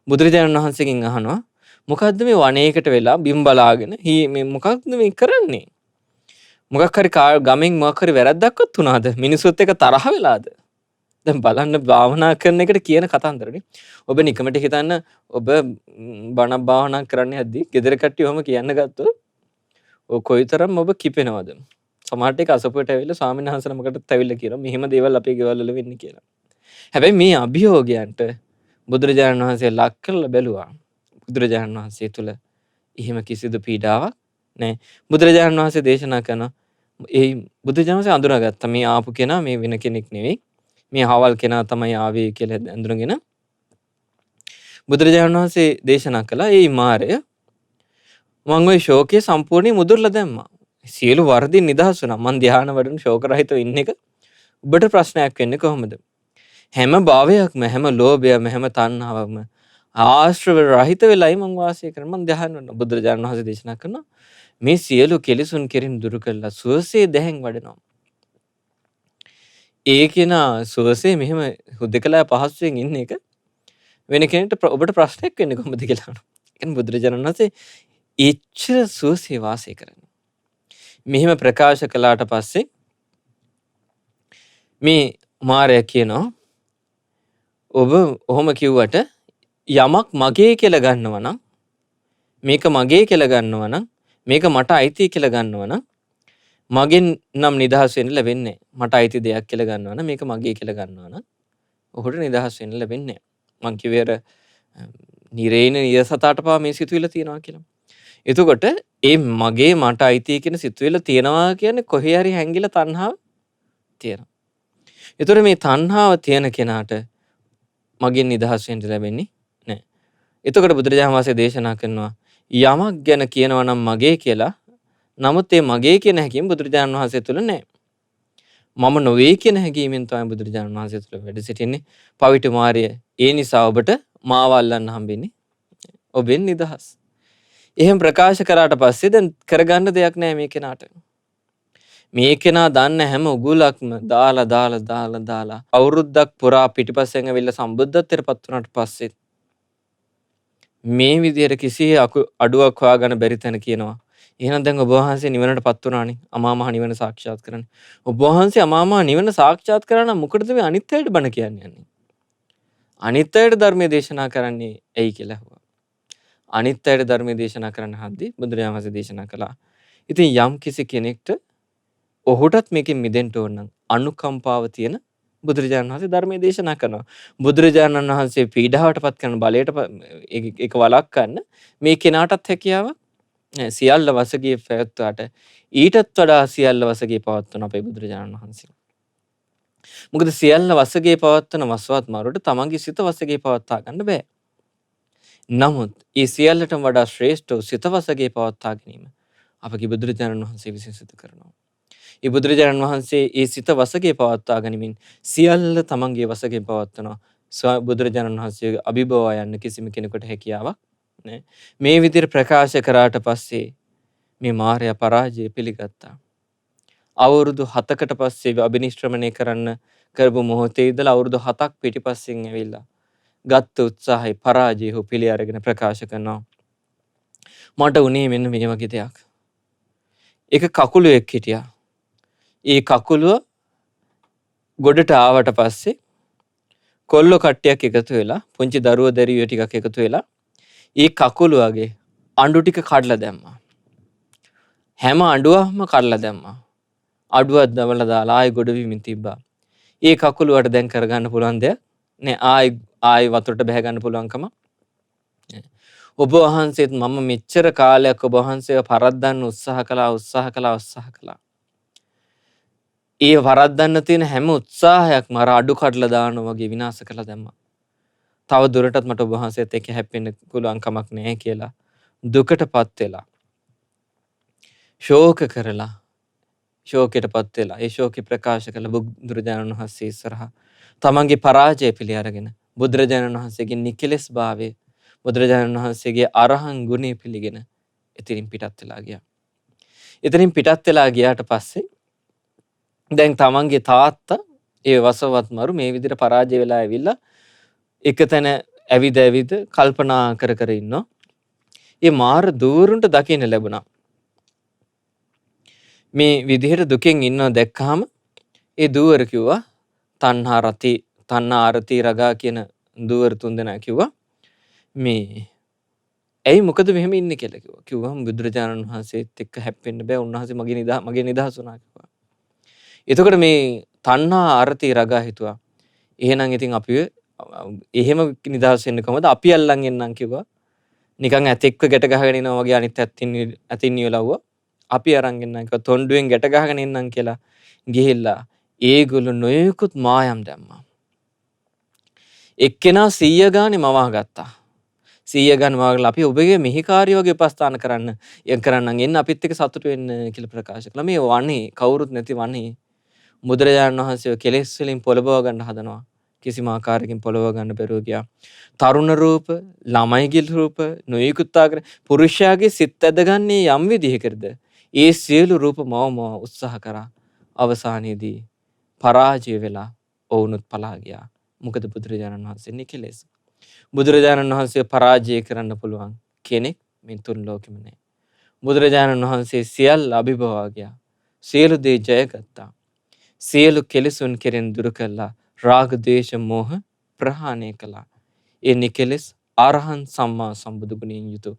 බුදුරජාණන් වහන්සේගෙන් අහනවා මොකද්ද මේ වනයේකට වෙලා බිම් බලාගෙන මේ මොකක්ද මේ කරන්නේ? මොකක් හරි ගමෙන් මොකක් හරි වැරද්දක්වත් වුණාද? මිනිස්සුත් එක්ක තරහ වෙලාද? දැන් බලන්න භාවනා කරන එකට කියන කතන්දරනේ. ඔබ නිකමට හිතන්න ඔබ බණ භාවනා කරන්න යද්දි ගෙදර කට්ටිය ඔහම කියන්න ගත්තොත් ඔය කොයිතරම් ඔබ කිපෙනවද? සමහරට ඒක අසපුවට ඇවිල්ලා ස්වාමීන් වහන්සේ නමකටත් ඇවිල්ලා කියනවා මෙහෙම දේවල් අපේ ගෙවල් වල වෙන්නේ කියලා. හැබැයි මේ අභියෝගයන්ට බුදුරජාණන් වහන්සේ ලක් කරලා බැලුවා. බුදුරජාණන් වහන්සේ තුල එහෙම කිසිදු පීඩාවක් නැහැ. බුදුරජාණන් වහන්සේ දේශනා කරන ඒ බුදුරජාණන් වහන්සේ අඳුරගත්තා මේ ආපු කෙනා මේ වෙන කෙනෙක් නෙවෙයි. මේ හවල් කෙනා තමයි ආවේ කියලා අඳුරගෙන බුදුරජාණන් වහන්සේ දේශනා කළා ඒ මාරය මම ওই ශෝකයේ සම්පූර්ණයෙන් මුදුරලා දැම්මා. සියලු වර්ධින් නිදහස් වුණා. මං ධ්‍යාන වඩන ශෝක රහිතව ඉන්න එක ඔබට ප්‍රශ්නයක් වෙන්නේ කොහොමද? හැම භාවයක්ම හැම ලෝභයක්ම හැම තණ්හාවක්ම ආශ්‍රව රහිත වෙලයි මං වාසය කරන්නේ. මං ධ්‍යාන වඩන බුදුරජාණන් වහන්සේ දේශනා කරනවා මේ සියලු කෙලෙසුන් කෙරින් දුරු කළා සුවසේ දැහැන් වඩනවා. ඒ කෙනා සුවසේ මෙහෙම හුදකලා පහසුවෙන් ඉන්න එක වෙන කෙනෙක්ට ඔබට ප්‍රශ්නයක් වෙන්නේ කොහොමද කියලා. ඒ කියන්නේ බුදුරජාණන් වහන්සේ එච්චර සුවසේ වාසය කරනවා. මෙහෙම ප්‍රකාශ කළාට පස්සේ මේ මාරයා කියනවා ඔබ ඔහොම කිව්වට යමක් මගේ කියලා ගන්නවා නම් මේක මගේ කියලා ගන්නවා නම් මේක මට අයිති කියලා ගන්නවා නම් මගෙන් නම් නිදහස් වෙන්න ලැබෙන්නේ නැහැ. මට අයිති දෙයක් කියලා ගන්නවා නම් මේක මගේ කියලා ගන්නවා නම් ඔහුට නිදහස් වෙන්න ලැබෙන්නේ නැහැ. මං කිව්වේ අර නිරේන නියසතාවට පවා මේ සිතුවිල්ල තියනවා කියලා. එතකොට ඒ මගේ මට අයිති කියන සිතුවිල්ල තියනවා කියන්නේ කොහේ හරි හැංගිලා තණ්හාව තියෙනවා. ඒතර මේ තණ්හාව තියෙන කෙනාට මගෙන් නිදහස් වෙන්න ලැබෙන්නේ නැහැ. එතකොට බුදුරජාණන් වහන්සේ දේශනා කරනවා යමක් ගැන කියනවා නම් මගේ කියලා. නමුත් ඒ මගේ කියන හැඟීම බුදුරජාණන් වහන්සේ තුල නැහැ. මම නොවේ කියන හැඟීමෙන් තමයි බුදුරජාණන් වහන්සේ තුල වැඩ සිටින්නේ. පවිට මාර්ය ඒ නිසා ඔබට මාව අල්ලන්න හම්බෙන්නේ. ඔබෙන් නිදහස්. එහෙම ප්‍රකාශ කරාට පස්සේ දැන් කරගන්න දෙයක් නැහැ මේ කෙනාට. මේ කෙනා දන්න හැම උගුලක්ම දාලා අවුරුද්දක් පුරා පිටිපස්සෙන් ඇවිල්ලා සම්බුද්ධත්වයට පත් වුණාට පස්සේ මේ විදිහට කිසි අඩුවක් හොයාගන්න බැරි තැන කියනවා. එහෙනම් දැන් ඔබ වහන්සේ නිවනට පත් වුණානේ. අමා මහ නිවන සාක්ෂාත් කරන්නේ. ඔබ වහන්සේ අමා මහ නිවන සාක්ෂාත් කරා නම් මොකටද මේ අනිත් අයට බණ කියන්නේ? අනිත් අයට ධර්මයේ දේශනා කරන්නේ ඇයි කියලා අහුවා. අනිත් අයට ධර්මයේ දේශනා කරන්න හද්දී බුදුරජාණන් වහන්සේ දේශනා කළා. ඉතින් යම් කිසි කෙනෙක්ට ඔහුටත් මේකෙන් මිදෙන්න ඕන නම් අනුකම්පාව තියෙන බුදුරජාණන් වහන්සේ ධර්මයේ දේශනා කරනවා. බුදුරජාණන් වහන්සේ පීඩාවටපත් කරන බලයට ඒක වළක්වන්න මේ කෙනාටත් හැකියාව සියල්ල වසගේ පැවැත්වාට ඊටත් වඩා සියල්ල වසගේ පවත්වන අපේ බුදුරජාණන් වහන්සේ. මොකද සියල්ල වසගේ පවත්වන වසවත් මාරුට තමන්ගේ සිත වසගේ පවත්වා ගන්න බෑ. නමුත් ඒ සියල්ලටම වඩා ශ්‍රේෂ්ඨ සිත වසගේ පවත්වා ගැනීම අපගේ බුදුරජාණන් වහන්සේ විසින් සිදු කරනවා. ඒ බුදුරජාණන් වහන්සේ ඒ සිත වසගේ පවත්වා ගනිමින් සියල්ල තමන්ගේ වසගේ පවත්වනවා. බුදුරජාණන් වහන්සේගේ අභිභවා යන්න කිසිම කෙනෙකුට හැකියාවක් නැහැ. මේ විදිහට ප්‍රකාශ කරාට පස්සේ මේ මාරයා පරාජය පිළිගත්තා. අවුරුදු 7කට පස්සේ අබිනිෂ්ක්‍රමණය කරන්න කරපු මොහොතේ ඉඳලා අවුරුදු 7ක් පිටිපස්සෙන් ඇවිල්ලා ගත්ත උත්සාහය පරාජය හෝ පිළි අරගෙන ප්‍රකාශ කරනවා. මට උනේ මෙන්න මේ වගේ දෙයක්. එක කකුලුවෙක් හිටියා. ඒ කකුලුව ගොඩට ආවට පස්සේ කොල්ලෝ කට්ටියක් එකතු වෙලා පුංචි දරුවෝ දැරියෝ ටිකක් එකතු වෙලා ඒ කකුලුවගේ අඬු ටික කඩලා දැම්මා. හැම අඬුවක්ම කඩලා දැම්මා. අඩුවක් දමලා දාලා ආයෙ ගොඩ විමින් තිබ්බා. ඒ කකුලුවට දැන් කරගන්න පුළුවන් දෙයක් නෑ. ආයෙ වතුරට බැහැ ගන්න පුළුවන්කම නෑ. ඔබ වහන්සේත් මම මෙච්චර කාලයක් ඔබ වහන්සේව පරද්දන්න උත්සාහ කළා. ඒ වරද්දන්න තියෙන හැම උත්සාහයක්ම අර අඩු කඩලා දානවා වගේ විනාශ කරලා දැම්මා. තව දුරටත් මට ඔබ වහන්සේත් එක්ක හැප්පෙන්න පුළුවන් කමක් නැහැ කියලා දුකටපත් වෙලා ශෝක කරලා ශෝකයටපත් වෙලා ඒ ශෝකේ ප්‍රකාශ කළ බුදුරජාණන් වහන්සේ ඉස්සරහා තමන්ගේ පරාජය පිළි අරගෙන බුදුරජාණන් වහන්සේගේ නිකලස් භාවය බුදුරජාණන් වහන්සේගේ අරහන් ගුණය පිළිගෙන එතනින් පිටත් වෙලා ගියා. එතනින් පිටත් වෙලා ගියාට පස්සේ දැන් තමන්ගේ තාත්තා ඒ වසවත් මරු මේ විදිහට පරාජය වෙලා ඇවිල්ලා එක තැන ඇවිද කල්පනා කර ඉන්නවා. ඒ මාර දූරුන්ට දකින්න ලැබුණා. මේ විදිහට දුකෙන් ඉන්නව දැක්කහම ඒ දූවර කිව්වා තණ්හා අරති රගා කියන දූවර තුන්දෙනා කිව්වා මේ ඇයි මොකද මෙහෙම ඉන්නේ කියලා කිව්වා. කිව්වම බුදුරජාණන් වහන්සේත් එක්ක හැප්පෙන්න බෑ. උන්වහන්සේ මගේ නිදහස් වුණා කිව්වා. එතකොට මේ තණ්හා අරති රගා හිතුවා. එහෙනම් ඉතින් අපි එහෙම නිදහස් වෙන්න කොහමද? අපි අල්ලන් එන්නම් කිව්වා. නිකන් ඇතෙක්ව ගැට ගහගෙන ඉනවා වගේ අනිත් ඇතින් නියලවුවා. අපි අරන් එන්නම් කිව්වා. තොණ්ඩුවෙන් ගැට ගහගෙන එන්නම් කියලා ගිහිල්ලා ඒගොල්ලෝ නොයෙකුත් මායම් දැම්මා. එක්කෙනා 100 ගානේ මවා ගත්තා. 100 ගානේ මවාගලා අපි ඔබගේ මෙහිකාරිය වගේ උපස්ථාන කරන්නම් එන්න අපිත් එක්ක සතුටු වෙන්න කියලා ප්‍රකාශ කළා. මේ වනේ කවුරුත් නැති වනේ බුදුරජාණන් වහන්සේව කෙලෙස් වලින් පොළඹව ගන්න හදනවා. කිසිම ආකාරයකින් පොළඹව ගන්න බැරුව ගියා. තරුණ රූප, ළමයිගේ රූප, නොයෙකුත් ආකාර පුරුෂයාගේ සිත් ඇදගන්නේ යම් විදිහකටද ඒ සියලු රූප මවම උත්සාහ කරා. අවසානයේදී පරාජය වෙලා ඔවුනුත් පලා ගියා. මොකද බුදුරජාණන් වහන්සේ නිකලෙස්. බුදුරජාණන් වහන්සේ පරාජය කරන්න පුළුවන් කෙනෙක් මේ තුන් ලෝකෙම නැහැ. බුදුරජාණන් වහන්සේ සියල්ල අභිභවා ගියා. සියලු දේ ජයගත්තා. සියලු කෙලෙසුන් කෙරෙන් දුරු කළා. රාග ද්වේෂ මෝහ ප්‍රහාණය කළා. ඒ නිකලෙස් අරහන් සම්මා සම්බුදු ගුණයෙන් යුතු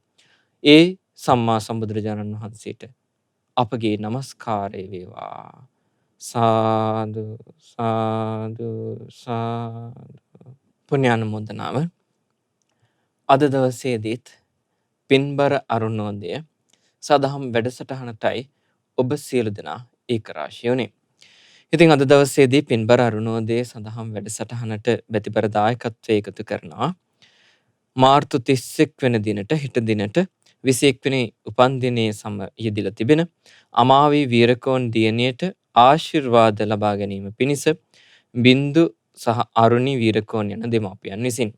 ඒ සම්මා සම්බුදුරජාණන් වහන්සේට අපගේ নমස්කාරය වේවා. සාදු සාදු සාදු. පුණ්‍යානුමෝදනාව. අද දවසේදීත් පින්බර අරුණෝදය සදහම් වැඩසටහනටයි ඔබ සියලු දෙනා ඒකරාශී වුණේ. ඉතින් අද දවසේදී පින්බර අරුණෝදය සදහම් වැඩසටහනට බැතිබර දායකත්වය එකතු කරනවා. මාර්තු 31 වෙනි දිනට හෙට දිනට 21 වෙනි උපන්දිනයේ යෙදিলা තිබෙන අමාවි වීරකෝන් දියණියට ආශිර්වාද ලබා ගැනීම පිණිස බින්දු සහ අරුණි වීරකෝන් යන දෙමාපියන් විසින්.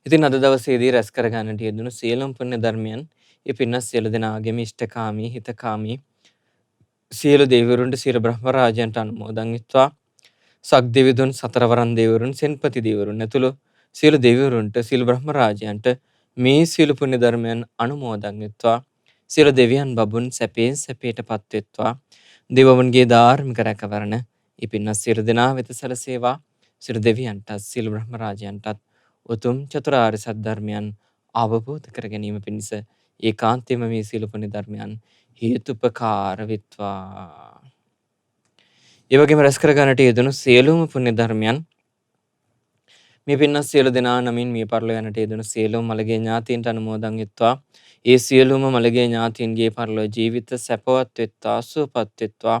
ඉතින් අද දවසේදී රැස් කර ගන්නට යෙදුණු සියලුම පුණ්‍ය ධර්මයන් ඒ පින්වත් සියලු දෙනාගේම ඉෂ්ඨකාමී හිතකාමී සියලු දෙවිවරුන්ට සියලු බ්‍රහ්ම රාජයන්ට අනුමෝදන් වෙත්වා. සක්දෙවිඳුන් සතරවරන් දෙවිවරුන් සෙන්පති දෙවිවරුන් ඇතුළු සියලු දෙවිවරුන්ට සියලු බ්‍රහ්ම රාජයන්ට මේ සියලු පුණ්‍ය ධර්මයන් අනුමෝදන් වෙත්වා. සියලු දෙවියන් බඹුන් සැපයෙන් සැපයටපත් වෙත්වා. දෙවිවරුන්ගේ ධාර්මික රැකවරණ ඉපින්න සියලු දෙනා වෙත සැලසේවා. සියලු දෙවියන්ටත් සියලු බ්‍රහ්ම රාජයන්ටත් උතුම් චතුරාර්ය සත්‍ය ධර්මයන් අවබෝධ කර ගැනීම පිණිස ඒකාන්තයෙන්ම මේ සියලු පුණ්‍ය ධර්මයන් හේතුපකාර වෙත්වා. ඒ වගේම රැස් කර ගන්නට යෙදුණු සියලුම පුණ්‍ය ධර්මයන් මේ පින්නත් සියලු දෙනා නමින් මිය පරලෝ යන්නට යෙදුණු සියලුම මළගේ ඥාතීන්ට අනුමෝදන් වෙත්වා. ඒ සියලුම මළගේ ඥාතීන්ගේ පරලෝ ජීවිත සැපවත් වෙත්වා, සුවපත් වෙත්වා.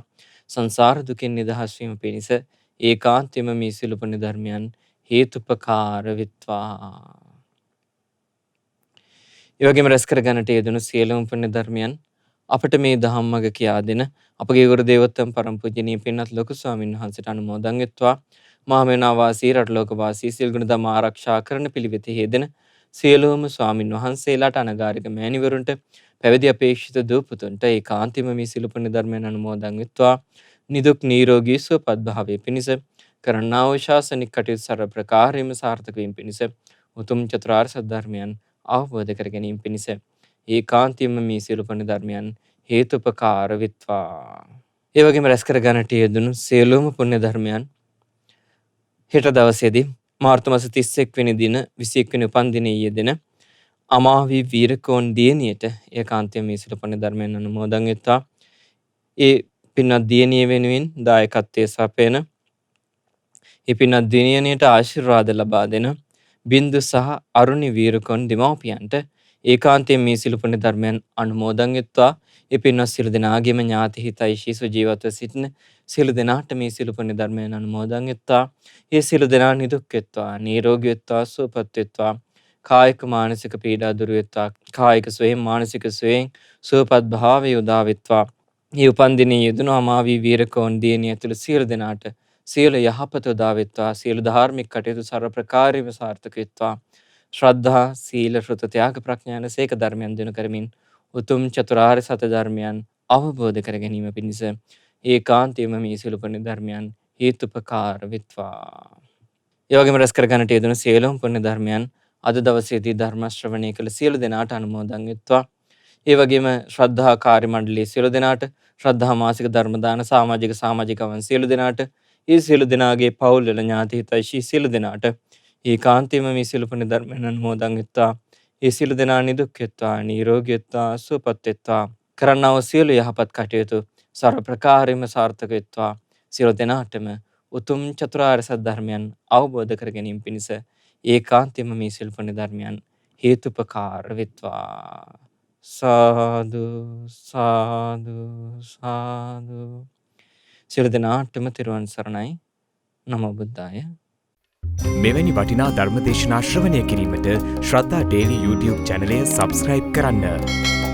සංසාර දුකින් නිදහස් වීම පිණිස ඒකාන්තයෙන්ම මේ සියලු පුණ්‍ය ධර්මයන් හේතුපකාර වෙත්වා. ඒ වගේම රැස් කර ගන්නට යෙදුණු සියලුම පුණ්‍ය ධර්මයන් අපට මේ ධම්මග කියා දෙන අපගේ ගුරු දේවෝත්තම පරම පූජනීය පින්වත් ලොකු ස්වාමීන් වහන්සේට අනුමෝදන් වෙත්වා. මහමෙවුනා වාසී රටලෝක වාසී සිල් ගුණ ධර්ම ආරක්ෂා කරන පිළිවෙතෙහි යෙදෙන සියලුම ස්වාමීන් වහන්සේලාට අනගාരിക මෑණිවරුන්ට පැවිදි අපේක්ෂිත දූ පුතුන්ට ඒකාන්තයෙන්ම මේ සිල් පුණ්‍ය ධර්මයන් අනුමෝදන් වෙත්වා. නිදුක් නිරෝගී සුවපත් භාවයේ පිණිස කරන්නා වූ ශාසනික කටයුතු සර්ව ප්‍රකාරයෙන්ම සාර්ථක වීම පිණිස උතුම් චතුරාර්ය සත්‍ය ධර්මයන් අවබෝධ කර ගැනීම පිණිස ඒකාන්තයෙන්ම මේ සියලු පුණ්‍ය ධර්මයන් හේතුපකාර වෙත්වා. ඒ වගේම රැස් කර ගන්නට යෙදුණු සියලුම පුණ්‍ය ධර්මයන් හෙට දවසේදී මාර්තු මාස 31 වෙනි දින 21 වෙනි උපන්දිනයේ යෙදෙන අමාවි වීරකෝන් දියණියට ඒකාන්තයෙන් මේ සියලු පුණ්‍ය ධර්මයන් අනුමෝදන් වෙත්වා. ඒ පින්වත් දියණිය වෙනුවෙන් දායකත්වයේ සපයන ඒ පින්වත් දියණියට ආශිර්වාද ලබා දෙන බින්දු සහ අරුණි වීරකෝන් දෙමව්පියන්ට ඒකාන්තයෙන් මේ සියලු පුණ්‍ය ධර්මයන් අනුමෝදන් වෙත්වා. ඒ පින්වත් සියලු දෙනාගේම ඥාති හිතයිශී සුජීවත්ව සිටින සියලු දෙනාට මේ සියලු පුණ්‍ය ධර්මයන් අනුමෝදන් වෙත්වා. ඒ සියලු දෙනා නිදුක් වෙත්වා, නිරෝගී වෙත්වා, සුවපත් වෙත්වා. කායික මානසික පීඩා දුරු වෙත්වා. කායික සුවයෙන් මානසික සුවයෙන් සුවපත් භාවය උදා වෙත්වා. මේ උපන්දිනයේ යෙදුණු අමාවි වීරකෝන් දියණිය ඇතුළු සියලු දෙනාට සියලු යහපත උදා වෙත්වා. සියලු ධාර්මික කටයුතු සර්ව ප්‍රකාරයෙන්ම සාර්ථක වෙත්වා. ශ්‍රද්ධා, සීල, ශ්‍රුත, ත්‍යාග, ප්‍රඥා යන සේක ධර්මයන් දිනු කරමින් උතුම් චතුරාර්ය සත්‍ය ධර්මයන් අවබෝධ කර ගැනීම පිණිස ඒකාන්තයෙන්ම මේ සියලු පුණ්‍ය ධර්මයන් හේතුපකාර වෙත්වා. ඒ වගේම රැස් කර ගන්නට යෙදුණු සියලුම පුණ්‍ය ධර්මයන් අද දවසේදී ධර්ම ශ්‍රවණය කළ සියලු දෙනාට අනුමෝදන් වෙත්වා. ඒ වගේම ශ්‍රද්ධා කාර්ය මණ්ඩලයේ සියලු දෙනාට, ශ්‍රද්ධා මාසික ධර්ම දාන සමාජිකවන් සියලු දෙනාට, ඒ සියලු දෙනාගේ පවුල් වල ඥාති හිතයිශී සියලු දෙනාට ඒකාන්තයෙන්ම මේ සියලු පුණ්‍ය ධර්මයන් අනුමෝදන් වෙත්වා. ඒ සියලු දෙනා නිදුක් වෙත්වා, නිරෝගී වෙත්වා, සුවපත් වෙත්වා. කරන්නා වූ සියලු යහපත් කටයුතු සර්ව ප්‍රකාරයෙන්ම සාර්ථක වෙත්වා. සියලු දෙනාටම උතුම් චතුරාර්ය සත්‍ය ධර්මයන් අවබෝධ කර ගැනීම පිණිස ඒකාන්තයෙන්ම මේ සියලු පුණ්‍ය ධර්මයන් හේතුපකාර වෙත්වා. සාදු සාදු සාදු. සියලු දෙනාටම තෙරුවන් සරණයි. නමෝ බුද්ධාය. මෙවැනි වටිනා ධර්මදේශනා ශ්‍රවණය කිරීමට ශ්‍රද්ධා ඩේලි YouTube චැනලය සබස්ක්‍රයිබ් කරන්න.